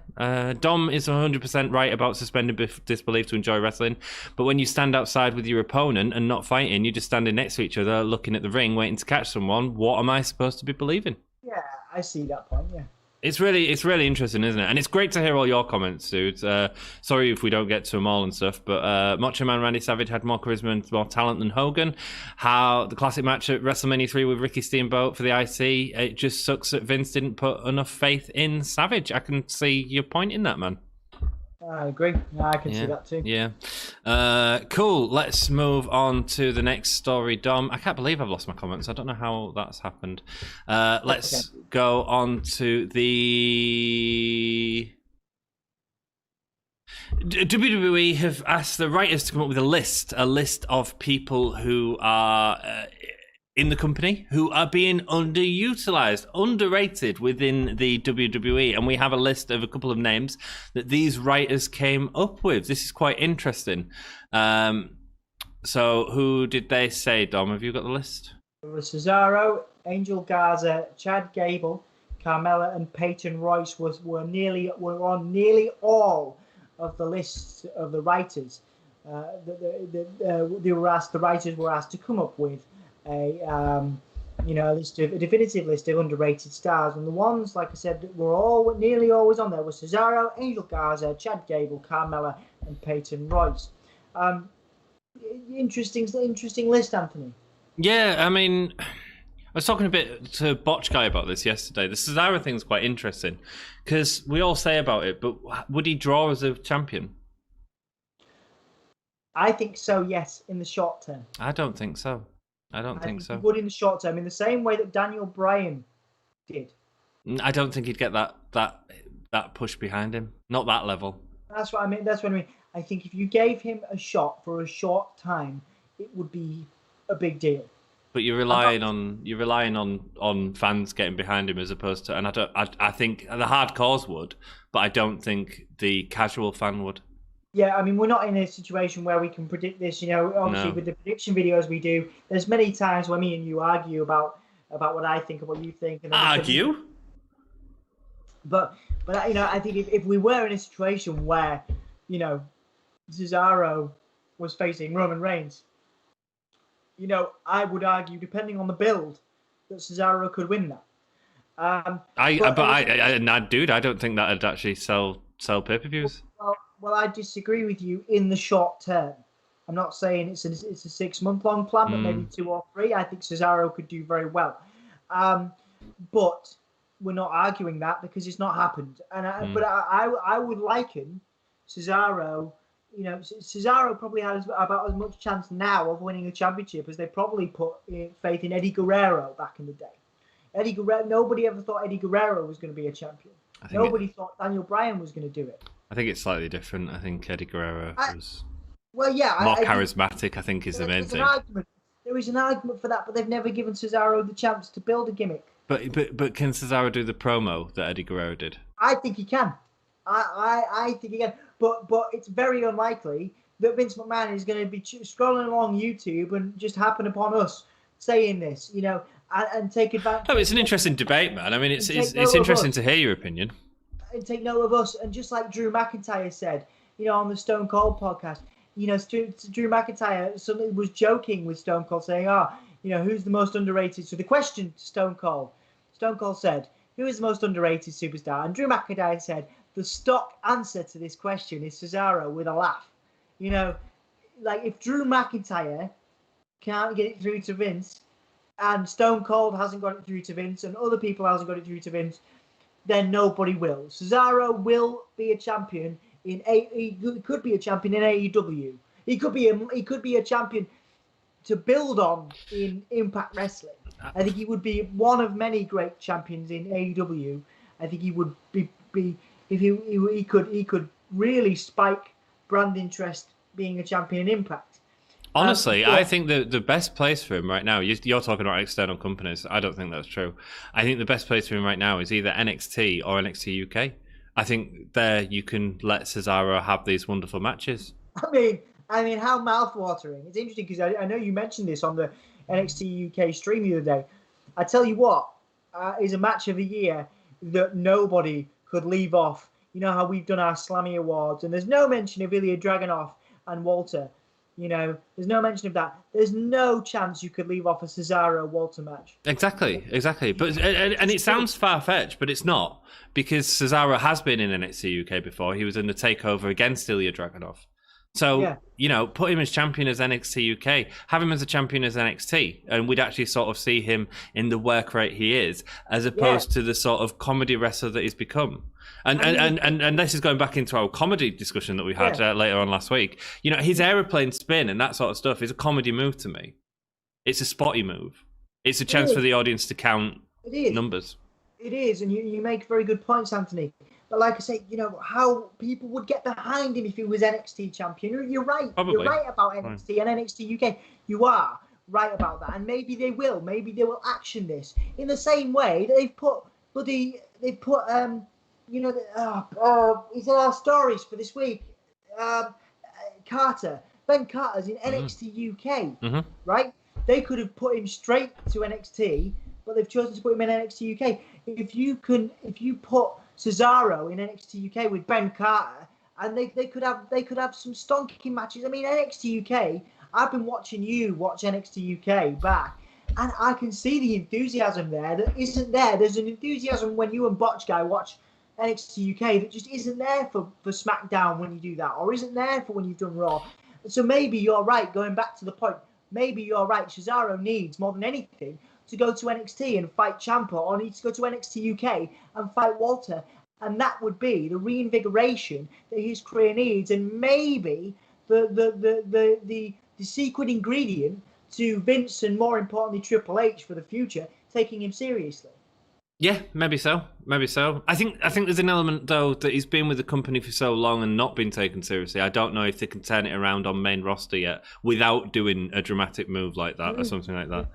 B: Dom is 100% right about suspending disbelief to enjoy wrestling. But when you stand outside with your opponent and not fighting, you're just standing next to each other, looking at the ring, waiting to catch someone. What am I supposed to be believing?
C: Yeah, I see that point, yeah.
B: It's really interesting, isn't it? And it's great to hear all your comments, dude. Sorry if we don't get to them all and stuff, but Macho Man Randy Savage had more charisma and more talent than Hogan. How the classic match at WrestleMania 3 with Ricky Steamboat for the IC, it just sucks that Vince didn't put enough faith in Savage. I can see your point in that, man.
C: I agree. I can see that too.
B: Yeah. Cool. Let's move on to the next story, Dom. I can't believe I've lost my comments. I don't know how that's happened. Let's go on to the... WWE have asked the writers to come up with a list of people who are... in the company who are being underutilized, underrated within the WWE. And we have a list of a couple of names that these writers came up with. This is quite interesting. So who did they say, Dom? Have you got the list?
C: It was Cesaro, Angel Garza, Chad Gable, Carmella, and Peyton Royce were on nearly all of the lists of the writers. The writers were asked to come up with a definitive list of underrated stars, and the ones, like I said, that were nearly always on there was Cesaro, Angel Garza, Chad Gable, Carmella, and Peyton Royce. Interesting list, Anthony.
B: Yeah, I mean, I was talking a bit to Botch Guy about this yesterday. The Cesaro thing's quite interesting because we all say about it, but would he draw as a champion?
C: I think so, yes, in the short term.
B: I don't think so. I think so.
C: He would in the short term, in the same way that Daniel Bryan did.
B: I don't think he'd get that push behind him. Not that level.
C: That's what I mean. I think if you gave him a shot for a short time, it would be a big deal.
B: But you're relying on fans getting behind him as opposed to, and I think the hardcores would, but I don't think the casual fan would.
C: Yeah, I mean, we're not in a situation where we can predict this. Obviously, with the prediction videos we do, there's many times where me and you argue about what I think and what you think. And
B: argue?
C: But I think if we were in a situation where, Cesaro was facing Roman Reigns, I would argue, depending on the build, that Cesaro could win that.
B: I don't think that'd actually sell pay-per-views.
C: Well, I disagree with you in the short term. I'm not saying it's a 6-month-long plan, but maybe 2 or 3. I think Cesaro could do very well. But we're not arguing that because it's not happened. But I would liken Cesaro. Cesaro probably has about as much chance now of winning a championship as they probably put faith in Eddie Guerrero back in the day. Eddie Guerrero. Nobody ever thought Eddie Guerrero was going to be a champion. Nobody thought Daniel Bryan was going to do it.
B: I think it's slightly different. I think Eddie Guerrero was
C: more
B: charismatic. I think is the main thing.
C: There is an argument for that, but they've never given Cesaro the chance to build a gimmick.
B: But can Cesaro do the promo that Eddie Guerrero did?
C: I think he can. I think he can. But it's very unlikely that Vince McMahon is going to be scrolling along YouTube and just happen upon us saying this, and take advantage.
B: No, it's an interesting debate, man. I mean, it's interesting to hear your opinion.
C: And take note of us. And just like Drew McIntyre said, on the Stone Cold podcast, Drew McIntyre suddenly was joking with Stone Cold, saying, who's the most underrated? So the question to Stone Cold said, who is the most underrated superstar? And Drew McIntyre said, the stock answer to this question is Cesaro, with a laugh. Like if Drew McIntyre can't get it through to Vince, and Stone Cold hasn't got it through to Vince, and other people hasn't got it through to Vince, then nobody will. Cesaro will be a champion he could be a champion in AEW. He could be a champion to build on in Impact Wrestling. I think he would be one of many great champions in AEW. I think he would be if he could really spike brand interest being a champion in Impact.
B: Honestly, I think the best place for him right now, you're talking about external companies. I don't think that's true. I think the best place for him right now is either NXT or NXT UK. I think there you can let Cesaro have these wonderful matches.
C: I mean, how mouth-watering. It's interesting because I know you mentioned this on the NXT UK stream the other day. I tell you what, is a match of the year that nobody could leave off. You know how we've done our Slammy Awards, and there's no mention of Ilya Dragunov and Walter. There's no mention of that. There's no chance you could leave off a Cesaro-Walter match.
B: Exactly. But and it sounds far-fetched, but it's not, because Cesaro has been in NXT UK before. He was in the takeover against Ilya Dragunov. So, put him as champion as NXT UK, have him as a champion as NXT, and we'd actually sort of see him in the work rate he is, as opposed to the sort of comedy wrestler that he's become. And this is going back into our comedy discussion that we had later on last week. His aeroplane spin and that sort of stuff is a comedy move to me. It's a spotty move. It's a chance for the audience to count numbers.
C: It is, and you make very good points, Anthony. But like I say, how people would get behind him if he was NXT champion. You're right.
B: Probably.
C: You're right about NXT and NXT UK. You are right about that. And maybe they will. Maybe they will action this in the same way that they've put these are our stories for this week. Ben Carter's in NXT UK, right? They could have put him straight to NXT, but they've chosen to put him in NXT UK. If you put Cesaro in NXT UK with Ben Carter, and they could have some stonking matches. I mean, NXT UK. I've been watching you watch NXT UK back, and I can see the enthusiasm there that isn't there. There's an enthusiasm when you and Botch Guy watch NXT UK that just isn't there for SmackDown when you do that, or isn't there for when you've done Raw. So maybe you're right, going back to the point, maybe you're right, Cesaro needs, more than anything, to go to NXT and fight Ciampa, or needs to go to NXT UK and fight Walter, and that would be the reinvigoration that his career needs, and maybe the secret ingredient to Vince and, more importantly, Triple H for the future, taking him seriously.
B: Yeah, maybe so. I think there's an element, though, that he's been with the company for so long and not been taken seriously. I don't know if they can turn it around on main roster yet without doing a dramatic move like that or something like that.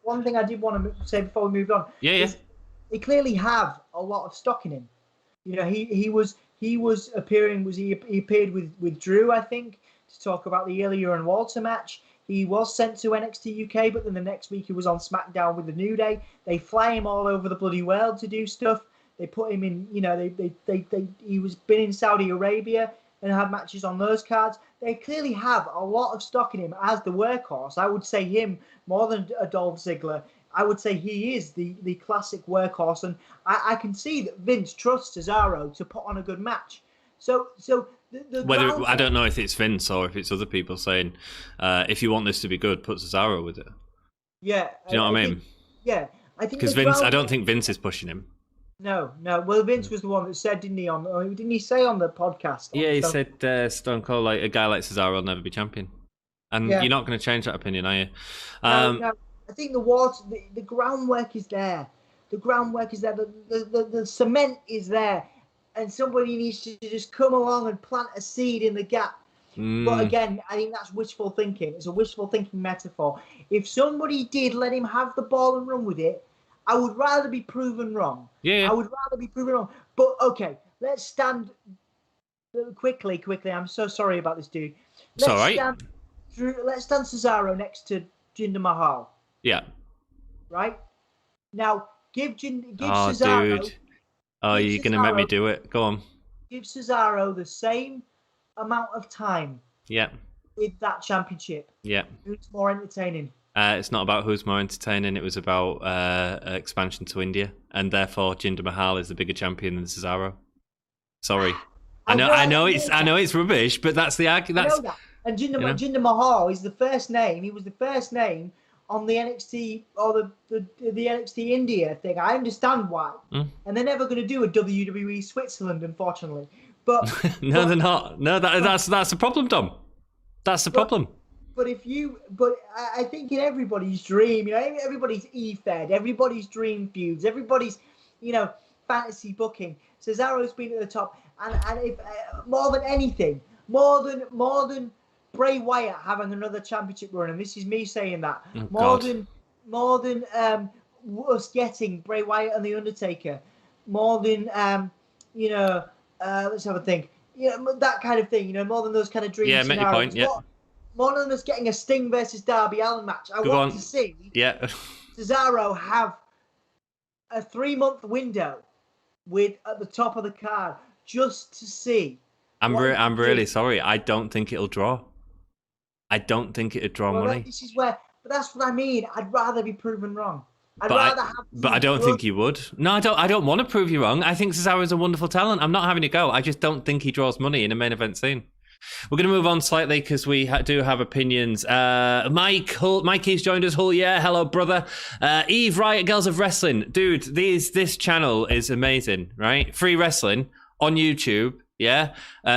C: One thing I did want to say before we moved on. Is they clearly have a lot of stock in him. He appeared with Drew, I think, to talk about the Ilya and Walter match. He was sent to NXT UK, but then the next week he was on SmackDown with the New Day. They fly him all over the bloody world to do stuff. They put him in, he was been in Saudi Arabia and had matches on those cards. They clearly have a lot of stock in him as the workhorse. I would say him more than Dolph Ziggler. I would say he is the classic workhorse, and I can see that Vince trusts Cesaro to put on a good match. So
B: whether I don't know if it's Vince or if it's other people saying, if you want this to be good, put Cesaro with it.
C: Yeah,
B: do you know what I mean?
C: Yeah, I think
B: because Vince, I don't think Vince is pushing him.
C: No. Well, Vince was the one that said, didn't he? Didn't he say on the podcast?
B: Yeah, he said Stone Cold, like a guy like Cesaro will never be champion, and you're not going to change that opinion, are you?
C: No. I think the groundwork is there. The groundwork is there. The cement is there, and somebody needs to just come along and plant a seed in the gap. But again, I think that's wishful thinking. It's a wishful thinking metaphor. If somebody did let him have the ball and run with it, I would rather be proven wrong.
B: Yeah.
C: I would rather be proven wrong. But okay, let's stand quickly. I'm so sorry about this, dude. Let's stand Cesaro next to Jinder Mahal.
B: Yeah.
C: Right? Now, give Cesaro...
B: Dude. Oh, you're going to make me do it. Go on.
C: Give Cesaro the same amount of time.
B: Yeah.
C: With that championship.
B: Yeah.
C: Who's more entertaining?
B: It's not about who's more entertaining. It was about expansion to India, and therefore Jinder Mahal is the bigger champion than Cesaro. Sorry, I know it's rubbish, but that's the argument.
C: I know that. And Jinder Mahal is the first name. He was the first name on the NXT or the NXT India thing. I understand why, and they're never going to do a WWE Switzerland, unfortunately. But
B: no, they're not. No, that's the problem, Dom. That's the problem.
C: But I think in everybody's dream, everybody's E-Fed, everybody's dream feuds, everybody's, fantasy booking. Cesaro's been at the top, and if more than anything, more than Bray Wyatt having another championship run, and this is me saying that, more than us getting Bray Wyatt and the Undertaker, more than let's have a think, that kind of thing, more than those kind of dreams.
B: Yeah, make your point. Yeah.
C: More than us getting a Sting versus Darby Allin match, I want to see Cesaro have a 3-month window at the top of the card just to see.
B: I'm really sorry. I don't think it'll draw. I don't think it'd draw money.
C: But that's what I mean. I'd rather be proven wrong. But
B: I don't think you would. No, I don't want to prove you wrong. I think Cesaro is a wonderful talent. I'm not having a go. I just don't think he draws money in a main event scene. We're going to move on slightly because we do have opinions. Mikey's joined us. Hello, brother. Eve, Riot Girls of Wrestling. Dude, this channel is amazing, right? Free wrestling on YouTube. Yeah,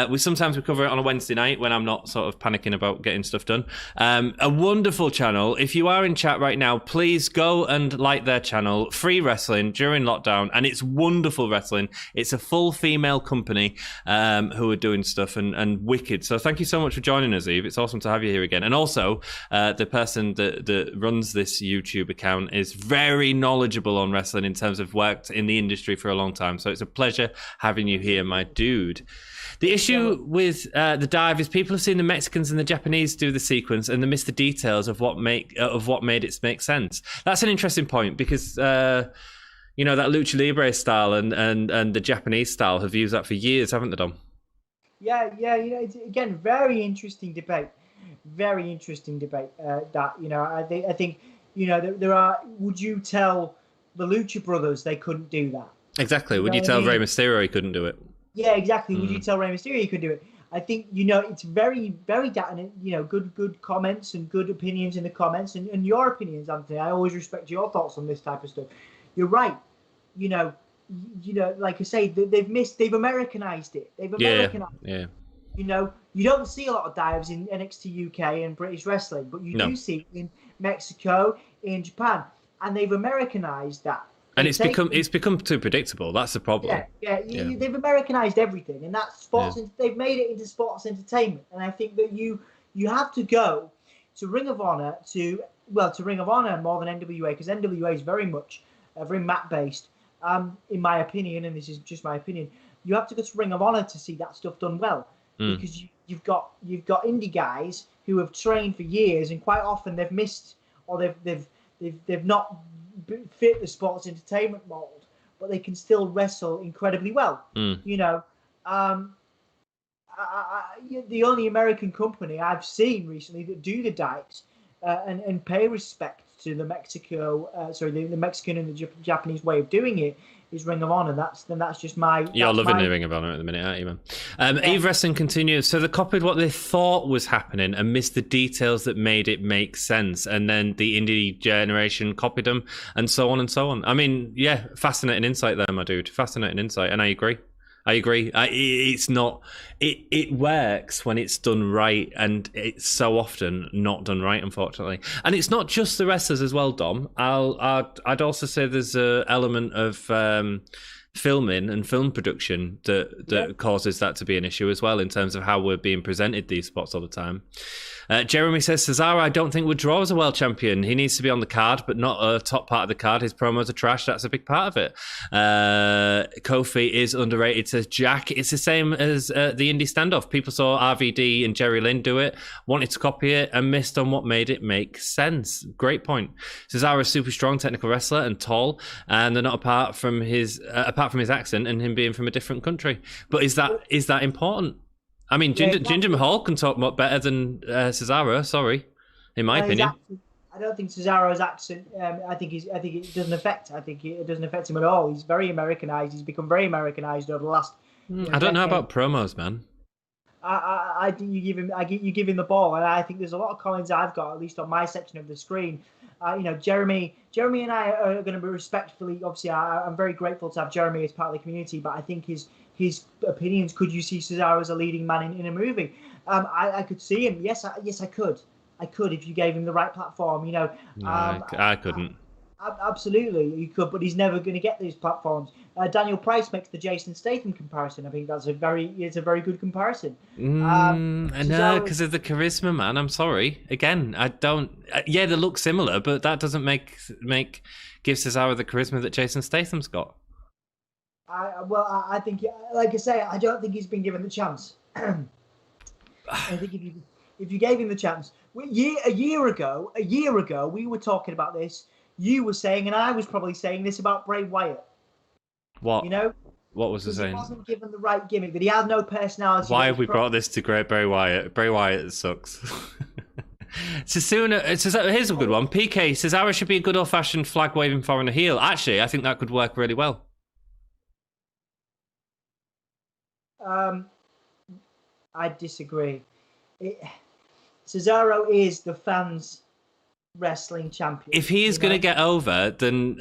B: we sometimes cover it on a Wednesday night when I'm not sort of panicking about getting stuff done. A wonderful channel. If you are in chat right now, please go and like their channel. Free wrestling during lockdown, and it's wonderful wrestling. It's a full female company who are doing stuff and wicked. So thank you so much for joining us, Eve. It's awesome to have you here again. And also, the person that runs this YouTube account is very knowledgeable on wrestling in terms of worked in the industry for a long time. So it's a pleasure having you here, my dude. The issue with the dive is people have seen the Mexicans and the Japanese do the sequence and they miss the details of what made it make sense. That's an interesting point because that Lucha Libre style and the Japanese style have used that for years, haven't they, Dom?
C: Yeah. It's, again, very interesting debate. Very interesting debate. I think there are. Would you tell the Lucha Brothers they couldn't do that?
B: Exactly. Would you tell Rey Mysterio he couldn't do it? Yeah,
C: exactly. Would you tell Rey Mysterio he could do it? I think, it's very, very, good comments and good opinions in the comments and your opinions, Anthony. I always respect your thoughts on this type of stuff. You're right. Like I say, they've Americanized it. They've Americanized it. Yeah. You don't see a lot of dives in NXT UK and British wrestling, but you do see it in Mexico, in Japan, and they've Americanized that.
B: And it's become too predictable. That's the problem.
C: They've Americanized everything, and that's sports. They've made it into sports entertainment. And I think that you have to go to Ring of Honor to Ring of Honor more than NWA, because NWA is very much very mat based. In my opinion, and this is just my opinion, you have to go to Ring of Honor to see that stuff done well, because you've got indie guys who have trained for years, and quite often they've missed or they've not fit the sports entertainment mold, but they can still wrestle incredibly well. You know, the only American company I've seen recently that do the dikes and pay respect to the the Mexican and the Japanese way of doing it is Ring of Honor. That's just my.
B: You're loving the Ring of Honor at the minute, aren't you, man? Yeah. Eve Wrestling continues. So they copied what they thought was happening and missed the details that made it make sense, and then the indie generation copied them, and so on and so on. I mean, yeah, fascinating insight there, my dude. Fascinating insight, and I agree. It's not. It works when it's done right, and it's so often not done right, unfortunately. And it's not just the wrestlers as well, Dom. I'd also say there's an element of filming and film production that causes that to be an issue as well, in terms of how we're being presented these spots all the time. Jeremy says, Cesaro, I don't think would draw as a world champion. He needs to be on the card, but not a top part of the card. His promos are trash. That's a big part of it. Kofi is underrated, says Jack. It's the same as the indie standoff. People saw RVD and Jerry Lynn do it, wanted to copy it, and missed on what made it make sense. Great point. Cesaro is super strong, technical wrestler, and tall, and they're not apart from his accent and him being from a different country. But is that important? I mean, Jinder Mahal can talk much better than Cesaro. Sorry, in my opinion.
C: I don't think Cesaro's accent. I think it doesn't affect. I think it doesn't affect him at all. He's very Americanized. He's become very Americanized over the last.
B: I don't know about promos, man.
C: I think you give him the ball, and I think there's a lot of comments I've got, at least on my section of the screen. Jeremy and I are going to be respectfully. Obviously, I'm very grateful to have Jeremy as part of the community, but I think his opinions. Could you see Cesaro as a leading man in a movie? I could see him. Yes, I could. I could if you gave him the right platform. No,
B: I couldn't.
C: Absolutely, you could, but he's never going to get these platforms. Daniel Price makes the Jason Statham comparison. I think it's a very good comparison.
B: I know, because of the charisma, man. I'm sorry. Again, I don't. They look similar, but that doesn't give Cesaro the charisma that Jason Statham's got.
C: I think, like I say, I don't think he's been given the chance. I think if you gave him the chance, a year ago, we were talking about this. You were saying, and I was probably saying this about Bray Wyatt.
B: What? What was the saying?
C: He wasn't given the right gimmick, that he had no personality.
B: Why have we brought this to great Bray Wyatt? Bray Wyatt sucks. Here's a good one. PK, Cesaro should be a good old-fashioned flag-waving foreigner heel. Actually, I think that could work really well.
C: I disagree. Cesaro is the fans' wrestling champion.
B: If he is going to get over, then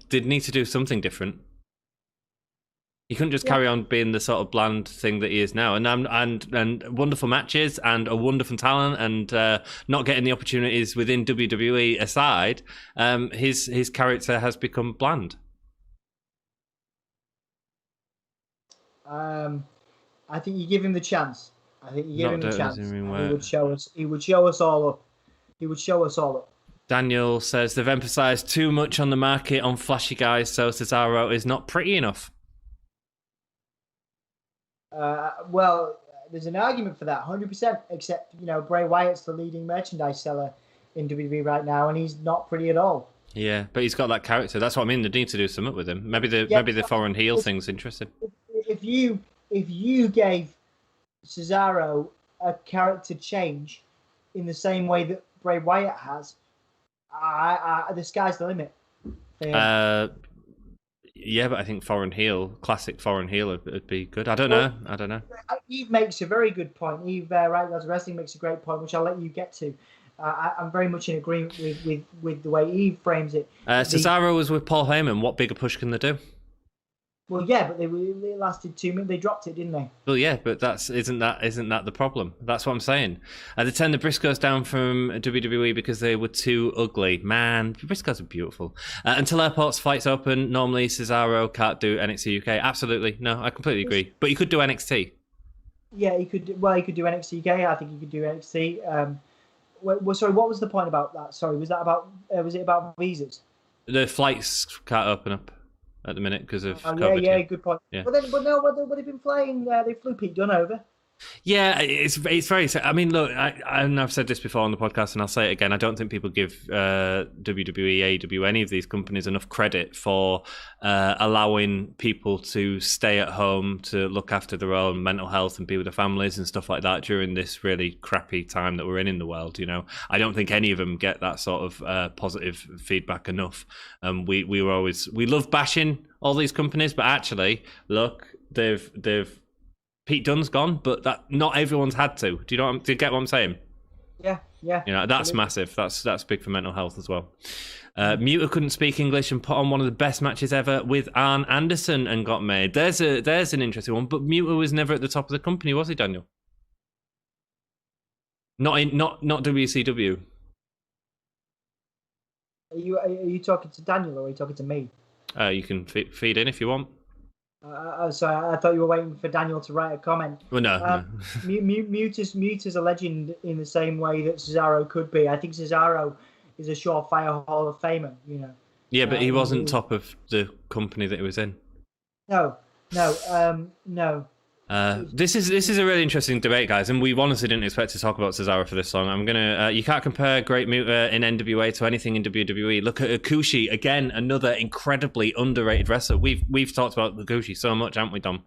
B: they'd need to do something different. He couldn't just carry on being the sort of bland thing that he is now. And wonderful matches and a wonderful talent and not getting the opportunities within WWE aside, his character has become bland.
C: I think you give him the chance. He would show us. He would show us all up.
B: Daniel says they've emphasised too much on the market on flashy guys, so Cesaro is not pretty enough.
C: Well, there's an argument for that, 100%. Except Bray Wyatt's the leading merchandise seller in WWE right now, and he's not pretty at all.
B: Yeah, but he's got that character. That's what I mean. They need to do something with him. Maybe the foreign heel thing's interesting.
C: If you gave Cesaro a character change in the same way that Bray Wyatt has, the sky's the limit. Yeah,
B: but I think classic foreign heel would be good. I don't know.
C: Eve makes a very good point. Eve, right, as wrestling makes a great point, which I'll let you get to. I'm very much in agreement with the way Eve frames it.
B: Cesaro was with Paul Heyman. What bigger push can they do?
C: Well, yeah, but they lasted 2 minutes. They dropped it, didn't they?
B: Well, yeah, but isn't that the problem? That's what I'm saying. They turned the Briscoes down from WWE because they were too ugly. Man, the Briscoes are beautiful. Until Airport's flights open, normally Cesaro can't do NXT UK. Absolutely, no, I completely agree. But he could do NXT. Yeah, he could. Well, he could do NXT UK. I think he could do NXT. Sorry, what was the point about that? Sorry, was it about visas? The flights can't open up at the minute because of COVID. Yeah, good point. Yeah. But they've been flying. They flew Pete Dunne over. Yeah, it's very. I mean, look, and I've said this before on the podcast, and I'll say it again. I don't think people give WWE, AEW, any of these companies enough credit for allowing people to stay at home to look after their own mental health and be with their families and stuff like that during this really crappy time that we're in the world. You know, I don't think any of them get that sort of positive feedback enough. We love bashing all these companies, but actually, look, they've Pete Dunne's gone, but that not everyone's had to. Do you get what I'm saying?
C: Yeah.
B: You know, that's massive. That's big for mental health as well. Muta couldn't speak English and put on one of the best matches ever with Arn Anderson and got made. There's an interesting one, but Muta was never at the top of the company, was he, Daniel? Not WCW.
C: Are you talking to Daniel or are you talking to me?
B: You can feed in if you want.
C: Sorry, I thought you were waiting for Daniel to write a comment.
B: Well, no.
C: Muta's a legend in the same way that Cesaro could be. I think Cesaro is a surefire Hall of Famer, you know.
B: Yeah, but he wasn't top of the company that he was in.
C: No.
B: This is a really interesting debate, guys, and we honestly didn't expect to talk about Cesaro for this long. I'm gonna. You can't compare Great Muta in NWA to anything in WWE. Look at Akushi again, another incredibly underrated wrestler. We've talked about Akushi so much, haven't we, Dom?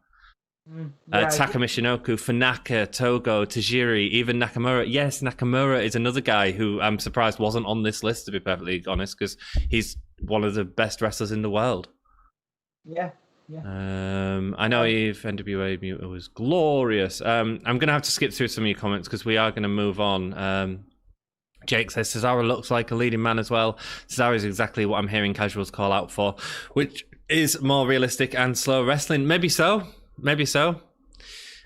B: Taka Michinoku, Funaka, Togo, Tajiri, even Nakamura. Yes, Nakamura is another guy who I'm surprised wasn't on this list, to be perfectly honest, because he's one of the best wrestlers in the world.
C: Yeah.
B: I know Eve NWA Muta was glorious. I'm gonna have to skip through some of your comments because we are gonna move on. Jake says Cesaro looks like a leading man as well. Cesaro is exactly what I'm hearing casuals call out for, which is more realistic and slow wrestling. Maybe so.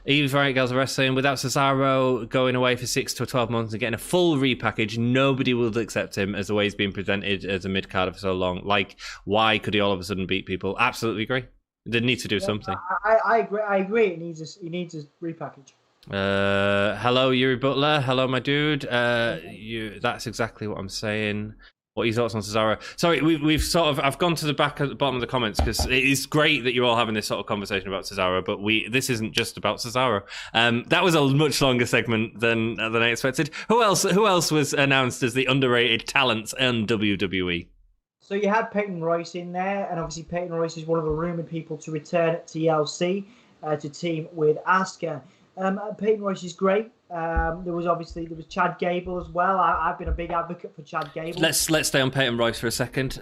B: Eve's right, girls are wrestling. Without Cesaro going away for 6 to 12 months and getting a full repackage, nobody will accept him as the way he's been presented as a mid-carder for so long. Like, why could he all of a sudden beat people? Absolutely agree. They need to do something.
C: I agree. He needs a repackage.
B: Hello, Yuri Butler. Hello, my dude. That's exactly what I'm saying. What are your thoughts on Cesaro? Sorry, we've sort of. I've gone to the bottom of the comments because it is great that you're all having this sort of conversation about Cesaro, but this isn't just about Cesaro. That was a much longer segment than I expected. Who else was announced as the underrated talents in WWE?
C: So you had Peyton Royce in there, and obviously Peyton Royce is one of the rumoured people to return at TLC to team with Asuka. Peyton Royce is great. There was Chad Gable as well. I've been a big advocate for Chad Gable.
B: Let's stay on Peyton Royce for a second.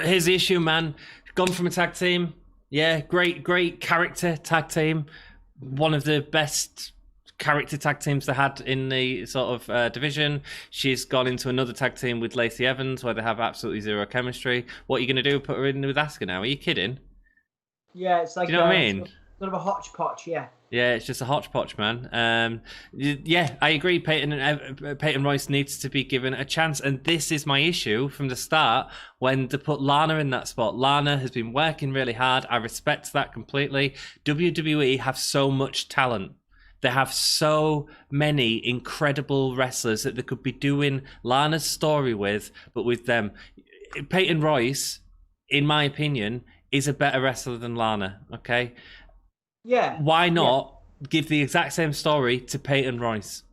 B: Here's the issue, man. Gone from a tag team. Yeah, great character tag team. One of the best character tag teams they had in the sort of division. She's gone into another tag team with Lacey Evans where they have absolutely zero chemistry. What are you going to do? Put her in with Asuka now? Are you kidding?
C: Yeah, it's like,
B: do you know what I mean?
C: Sort of a hodgepodge, yeah.
B: Yeah, it's just a hodgepodge, man. Yeah, I agree. Peyton Royce needs to be given a chance, and this is my issue from the start when they put Lana in that spot. Lana has been working really hard. I respect that completely. WWE have so much talent. They have so many incredible wrestlers that they could be doing Lana's story with, but with them. Peyton Royce, in my opinion, is a better wrestler than Lana, okay?
C: Yeah.
B: Why not give the exact same story to Peyton Royce?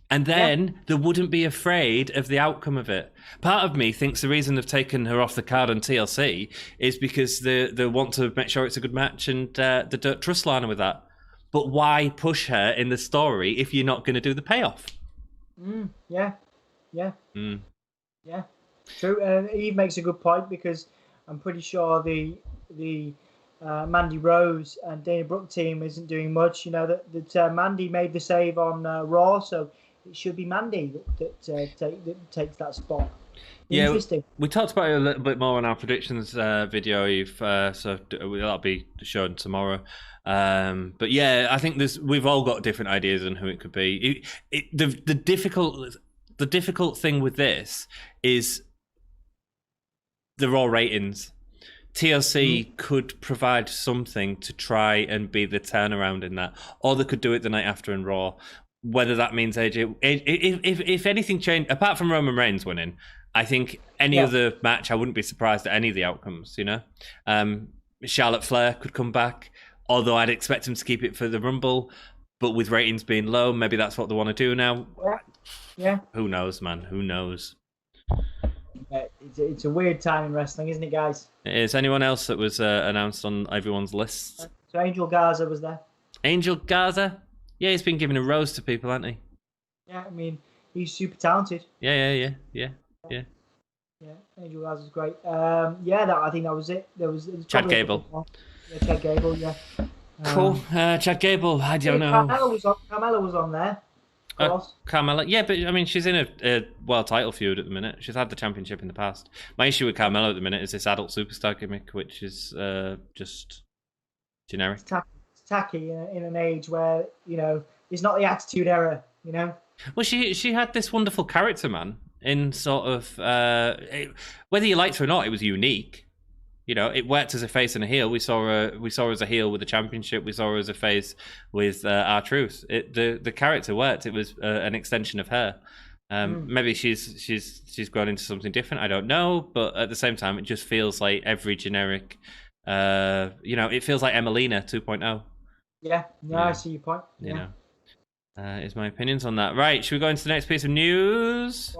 B: And then they wouldn't be afraid of the outcome of it. Part of me thinks the reason they've taken her off the card on TLC is because they want to make sure it's a good match and they don't trust Lana with that. But why push her in the story if you're not going to do the payoff?
C: Yeah. True. Eve makes a good point because I'm pretty sure the Mandy Rose and Dana Brooke team isn't doing much. You know that Mandy made the save on Raw, so it should be Mandy that takes that spot.
B: Yeah,
C: interesting.
B: We talked about it a little bit more in our predictions video, Eve. So that'll be shown tomorrow. But yeah, I think we've all got different ideas on who it could be. The difficult thing with this is the Raw ratings. TLC could provide something to try and be the turnaround in that, or they could do it the night after in Raw. Whether that means AJ, if anything changed, apart from Roman Reigns winning, I think any other match, I wouldn't be surprised at any of the outcomes. You know, Charlotte Flair could come back. Although I'd expect them to keep it for the Rumble, but with ratings being low, maybe that's what they want to do now.
C: Yeah.
B: Who knows, man? Who knows?
C: Yeah, it's a weird time in wrestling, isn't it, guys?
B: Is anyone else that was announced on everyone's list?
C: So Angel Garza was there.
B: Angel Garza? Yeah, he's been giving a rose to people, hasn't he?
C: Yeah, I mean, he's super talented.
B: Yeah.
C: Yeah, Angel Garza's great. I think that was it. There was
B: Chad Gable.
C: Yeah, Chad Gable, yeah.
B: Cool. Chad Gable, I don't know.
C: Carmella was on there. Of course.
B: Carmella, yeah, but I mean, she's in a world title feud at the minute. She's had the championship in the past. My issue with Carmella at the minute is this adult superstar gimmick, which is just generic.
C: It's tacky in an age where, it's not the Attitude Era,
B: Well, she had this wonderful character, man, in sort of whether you liked her or not, it was unique. It worked as a face and a heel. We saw her as a heel with the championship. We saw her as a face with R-Truth. The character worked. It was an extension of her. Maybe she's grown into something different. I don't know, but at the same time, it just feels like every generic. It feels like Emelina 2.0.
C: Yeah, I see your point.
B: Is my opinions on that. Right, should we go into the next piece of news?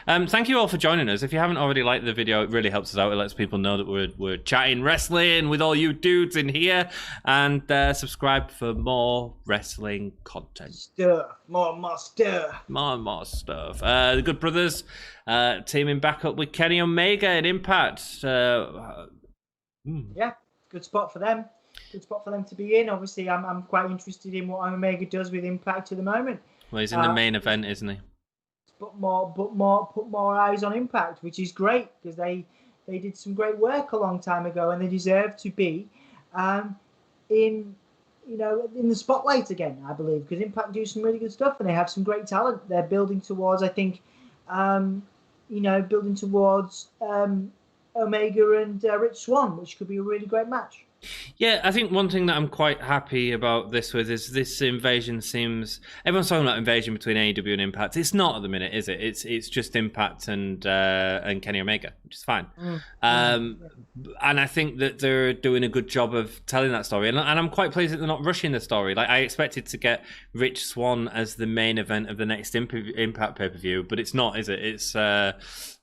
B: Thank you all for joining us. If you haven't already liked the video, it really helps us out. It lets people know that we're chatting wrestling with all you dudes in here. And subscribe for more wrestling content.
C: More stuff.
B: More stuff. The Good Brothers teaming back up with Kenny Omega at Impact.
C: Yeah, good spot for them. Good spot for them to be in. Obviously, I'm quite interested in what Omega does with Impact at the moment.
B: Well, he's in the main event, isn't he?
C: Put more eyes on Impact, which is great because they did some great work a long time ago, and they deserve to be in the spotlight again. I believe because Impact do some really good stuff, and they have some great talent. They're building towards, I think, Omega and Rich Swann, which could be a really great match.
B: Yeah, I think one thing that I'm quite happy about this is this invasion seems... Everyone's talking about invasion between AEW and Impact. It's not at the minute, is it? It's just Impact and Kenny Omega, which is fine. And I think that they're doing a good job of telling that story. And I'm quite pleased that they're not rushing the story. Like, I expected to get Rich Swann as the main event of the next Impact pay-per-view, but it's not, is it?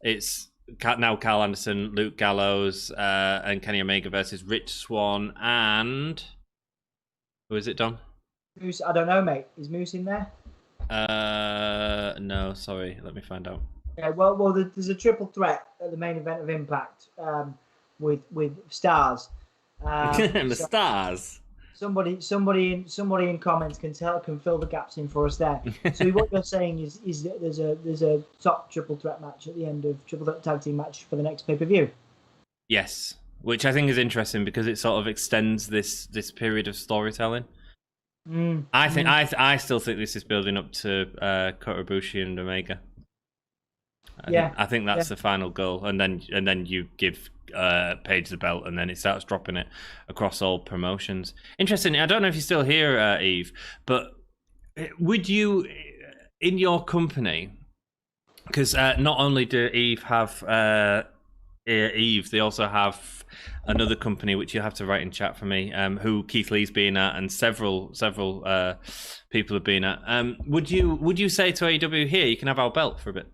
B: It's now Carl Anderson, Luke Gallows, and Kenny Omega versus Rich Swann and... Who is it, Dom?
C: Moose, I don't know, mate. Is Moose in there?
B: No, sorry. Let me find out.
C: Yeah, well, there's a triple threat at the main event of Impact with stars.
B: The stars.
C: Somebody in comments can fill the gaps in for us there. So what you're saying is that there's a top triple threat match at the end of triple threat tag team match for the next pay-per-view.
B: Yes, which I think is interesting because it sort of extends this period of storytelling. I still think this is building up to Kota Ibushi and Omega. I think that's the final goal, and then you give Paige the belt, and then it starts dropping it across all promotions. Interesting. I don't know if you're still here, Eve, but would you, in your company, because not only do Eve have Eve, they also have another company which you have to write in chat for me, who Keith Lee's been at, and several people have been at. Would you say to AEW, here, you can have our belt for a bit?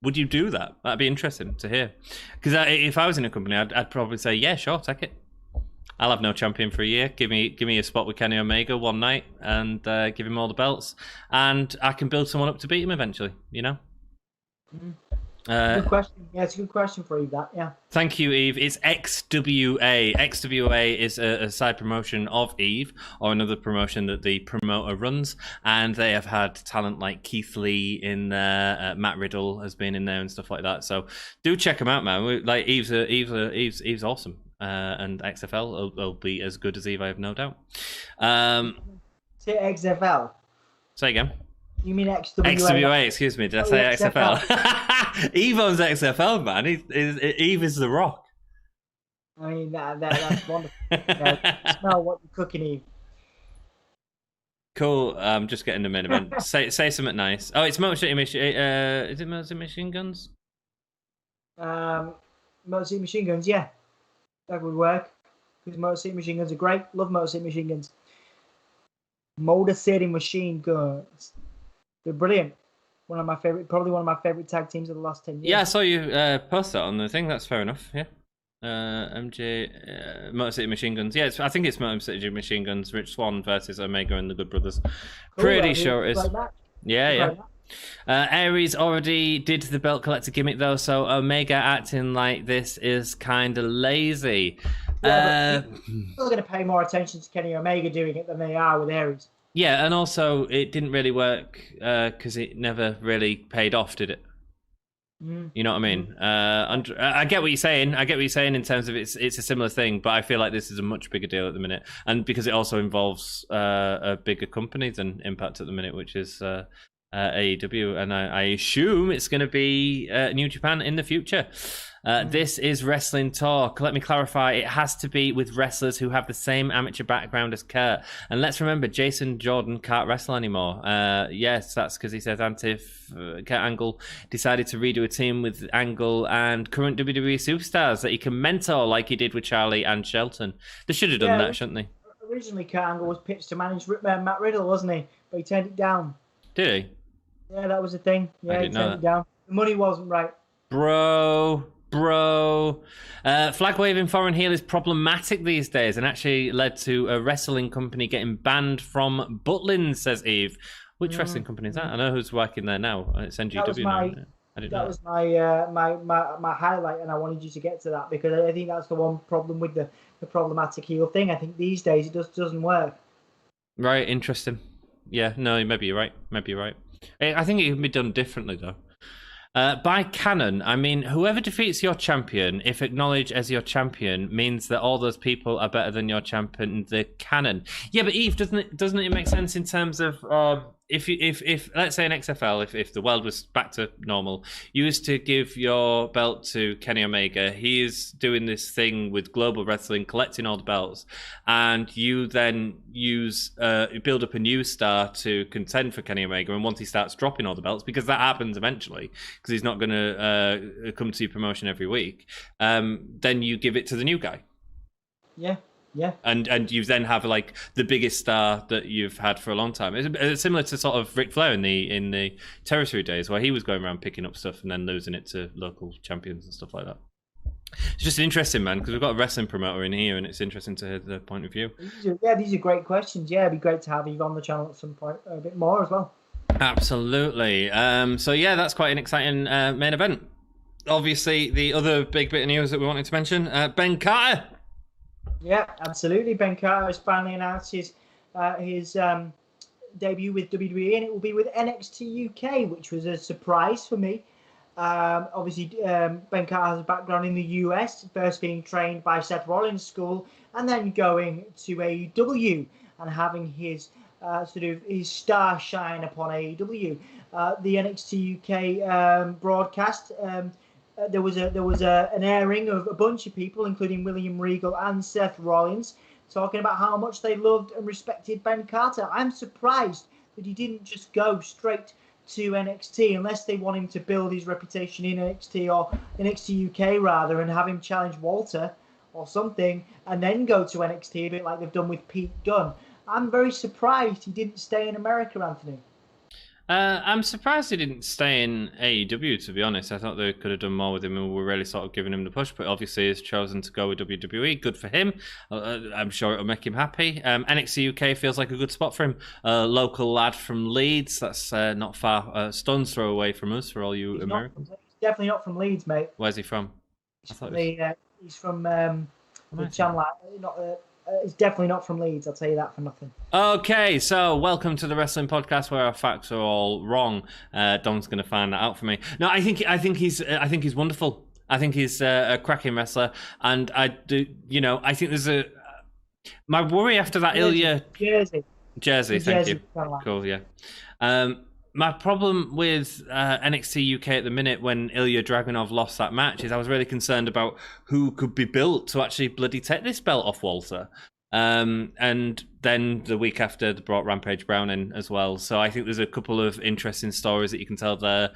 B: Would you do that? That'd be interesting to hear. Because if I was in a company, I'd probably say, yeah, sure, take it. I'll have no champion for a year. Give me a spot with Kenny Omega one night and give him all the belts. And I can build someone up to beat him eventually,
C: Good question. Yeah, it's a good question for Eve, that, yeah.
B: Thank you, Eve. It's XWA. XWA is a side promotion of Eve, or another promotion that the promoter runs, and they have had talent like Keith Lee in there, Matt Riddle has been in there and stuff like that. So do check them out, man. Like Eve's awesome, and XFL will be as good as Eve, I have no doubt.
C: Say XFL.
B: Say again.
C: You mean XWA?
B: XWA, excuse me. Did I say XFL? Eve owns XFL, man. Eve is the Rock.
C: I mean, that's wonderful. Smell what you're cooking, Eve.
B: Cool. Just getting the main event. Say something nice. Oh, it's Motor City Machine. Is it Motor City Machine Guns?
C: Motor City Machine Guns, yeah. That would work. because Motor City Machine Guns are great. Love Motor City Machine Guns. Motor City Machine Guns. They're brilliant. Probably one of my favorite tag teams of the last 10 years.
B: Yeah, I saw you post that on the thing. That's fair enough. Yeah. Motor City Machine Guns. Yeah, I think it's Motor City Machine Guns. Rich Swann versus Omega and the Good Brothers. Cool, pretty sure it is. Yeah. Aries already did the belt collector gimmick though, so Omega acting like this is kind of lazy.
C: Yeah, still going to pay more attention to Kenny Omega doing it than they are with Aries.
B: Yeah, and also it didn't really work because it never really paid off, did it? You know what I mean? I get what you're saying. I get what you're saying in terms of it's a similar thing, but I feel like this is a much bigger deal at the minute, and because it also involves a bigger company than Impact at the minute, which is AEW, and I assume it's going to be New Japan in the future. This is Wrestling Talk. Let me clarify, it has to be with wrestlers who have the same amateur background as Kurt. And let's remember, Jason Jordan can't wrestle anymore. Yes, that's because he says Kurt Angle decided to redo a team with Angle and current WWE superstars that he can mentor like he did with Charlie and Shelton. They should have done that, shouldn't they?
C: Originally, Kurt Angle was pitched to manage Matt Riddle, wasn't he? But he turned it down.
B: Did he?
C: Yeah, that was the thing. Yeah, he turned it down. The money wasn't right.
B: Bro. Flag waving foreign heel is problematic these days and actually led to a wrestling company getting banned from Butlins, says Eve. Which wrestling company is that? I know who's working there now. It's NGW now.
C: That was my highlight, and I wanted you to get to that because I think that's the one problem with the problematic heel thing. I think these days it just doesn't work.
B: Right, interesting. Yeah, no, maybe you're right. I think it can be done differently though. By canon, I mean whoever defeats your champion, if acknowledged as your champion, means that all those people are better than your champion. The canon, yeah, but Eve, doesn't it make sense in terms of if let's say in XFL, if the world was back to normal, you used to give your belt to Kenny Omega. He is doing this thing with Global Wrestling, collecting all the belts, and you then build up a new star to contend for Kenny Omega. And once he starts dropping all the belts, because that happens eventually, because he's not going to come to your promotion every week, then you give it to the new guy.
C: Yeah.
B: And you then have like the biggest star that you've had for a long time. It's similar to sort of Ric Flair in the territory days, where he was going around picking up stuff and then losing it to local champions and stuff like that. It's just interesting, man, because we've got a wrestling promoter in here, and it's interesting to hear their point of view.
C: These are great questions. Yeah, it'd be great to have you on the channel at some point a bit more as well.
B: Absolutely. So yeah, that's quite an exciting main event. Obviously, the other big bit of news that we wanted to mention, Ben Carter.
C: Yeah, absolutely. Ben Carter has finally announced his debut with WWE, and it will be with NXT UK, which was a surprise for me. Obviously, Ben Carter has a background in the US, first being trained by Seth Rollins' school, and then going to AEW and having his his star shine upon AEW. The NXT UK broadcast. There was an airing of a bunch of people, including William Regal and Seth Rollins, talking about how much they loved and respected Ben Carter. I'm surprised that he didn't just go straight to NXT, unless they want him to build his reputation in NXT or NXT UK rather, and have him challenge Walter or something, and then go to NXT, a bit like they've done with Pete Dunne. I'm very surprised he didn't stay in America, Anthony.
B: I'm surprised he didn't stay in AEW, to be honest. I thought they could have done more with him and were really sort of giving him the push, but obviously he's chosen to go with WWE. Good for him. I'm sure it'll make him happy. NXT UK feels like a good spot for him. A local lad from Leeds. That's not far. A stone's throw away from us for all you Americans.
C: He's definitely not from Leeds, mate.
B: Where's he from?
C: He's from Chandler. It's definitely not from Leeds, I'll tell you that for nothing.
B: Okay, so welcome to the Wrestling Podcast, where our facts are all wrong. Don's going to find that out for me. No, I think he's wonderful. I think he's a cracking wrestler, and I think there's my worry after that Ilya Jersey. Thank you. Cool, yeah. My problem with NXT UK at the minute, when Ilya Dragunov lost that match, is I was really concerned about who could be built to actually bloody take this belt off Walter. And then the week after, they brought Rampage Brown in as well. So I think there's a couple of interesting stories that you can tell there,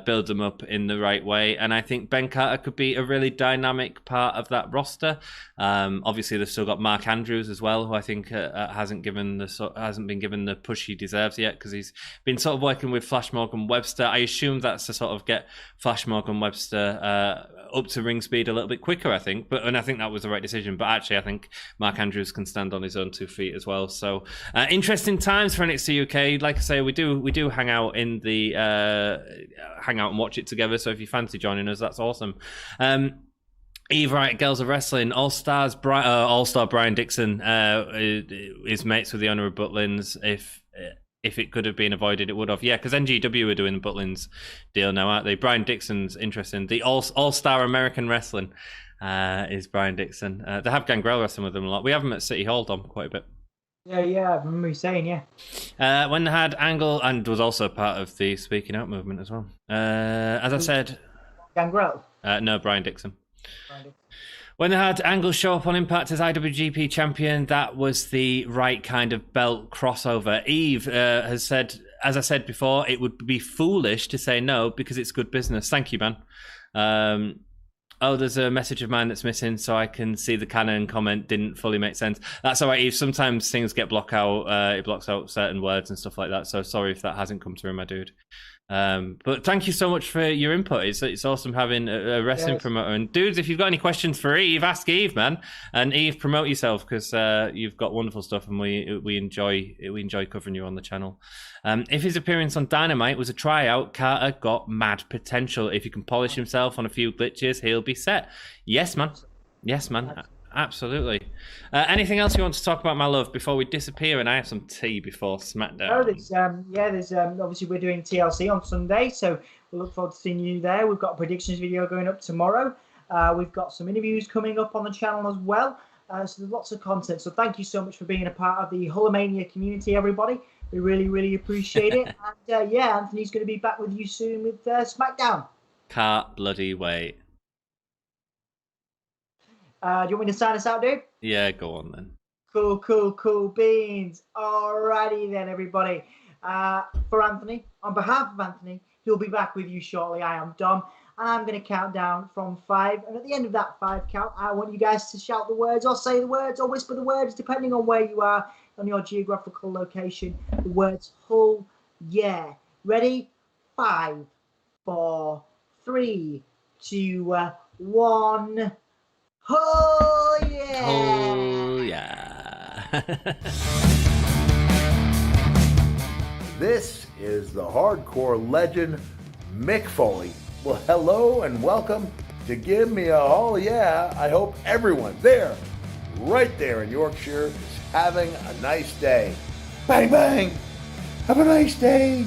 B: build them up in the right way. And I think Ben Carter could be a really dynamic part of that roster. Obviously, they've still got Mark Andrews as well, who I think hasn't been given the push he deserves yet, because he's been sort of working with Flash Morgan Webster. I assume that's to sort of get Flash Morgan Webster up to ring speed a little bit quicker, I think. And I think that was the right decision. But actually, I think Mark Andrews can stand on his own 2 feet as well. So interesting times for NXT UK. Like I say, we do hang out in the hang out and watch it together. So if you fancy joining us, that's awesome. Eve Wright, Girls of Wrestling, All-Star Brian Dixon is mates with the owner of Butlins. If it could have been avoided, it would have. Yeah, because NGW are doing the Butlins deal now, aren't they? Brian Dixon's interesting. The All-Star American Wrestling is Brian Dixon. They have Gangrel wrestling with them a lot. We have them at City Hall, Dom, quite a bit.
C: Yeah, I remember you saying, yeah.
B: When they had Angle, and was also part of the Speaking Out movement as well. As I said...
C: Gangrel?
B: No, Brian Dixon. When they had Angle show up on Impact as IWGP champion, that was the right kind of belt crossover. Eve has said, as I said before, it would be foolish to say no because it's good business. Thank you, man. There's a message of mine that's missing, so I can see the canon comment didn't fully make sense. That's all right, Eve. Sometimes things get blocked out. It blocks out certain words and stuff like that. So sorry if that hasn't come through, my dude. But thank you so much for your input. It's awesome having a wrestling promoter. And dudes, if you've got any questions for Eve, ask Eve, man. And Eve, promote yourself, because you've got wonderful stuff, and we enjoy covering you on the channel. If his appearance on Dynamite was a tryout, Carter got mad potential. If he can polish himself on a few glitches, he'll be set. Yes, man. Absolutely. Anything else you want to talk about, my love, before we disappear? And I have some tea before SmackDown.
C: There's obviously we're doing TLC on Sunday, so we'll look forward to seeing you there. We've got a predictions video going up tomorrow. We've got some interviews coming up on the channel as well. So there's lots of content. So thank you so much for being a part of the Hulkamania community, everybody. We really, really appreciate it. And Anthony's going to be back with you soon with SmackDown.
B: Can't bloody wait.
C: Do you want me to sign us out, dude?
B: Yeah, go on then.
C: Cool beans. Alrighty then, everybody. For Anthony, on behalf of Anthony, he'll be back with you shortly. I am Dom, and I'm going to count down from 5. And at the end of that 5 count, I want you guys to shout the words, or say the words, or whisper the words, depending on where you are on your geographical location. The words Hull, yeah. Ready? 5, 4, 3, 2, 1. Oh yeah!
B: Oh yeah!
D: This is the hardcore legend Mick Foley. Well, hello and welcome to Give Me a Oh Yeah. I hope everyone there, right there in Yorkshire, is having a nice day. Bang bang! Have a nice day.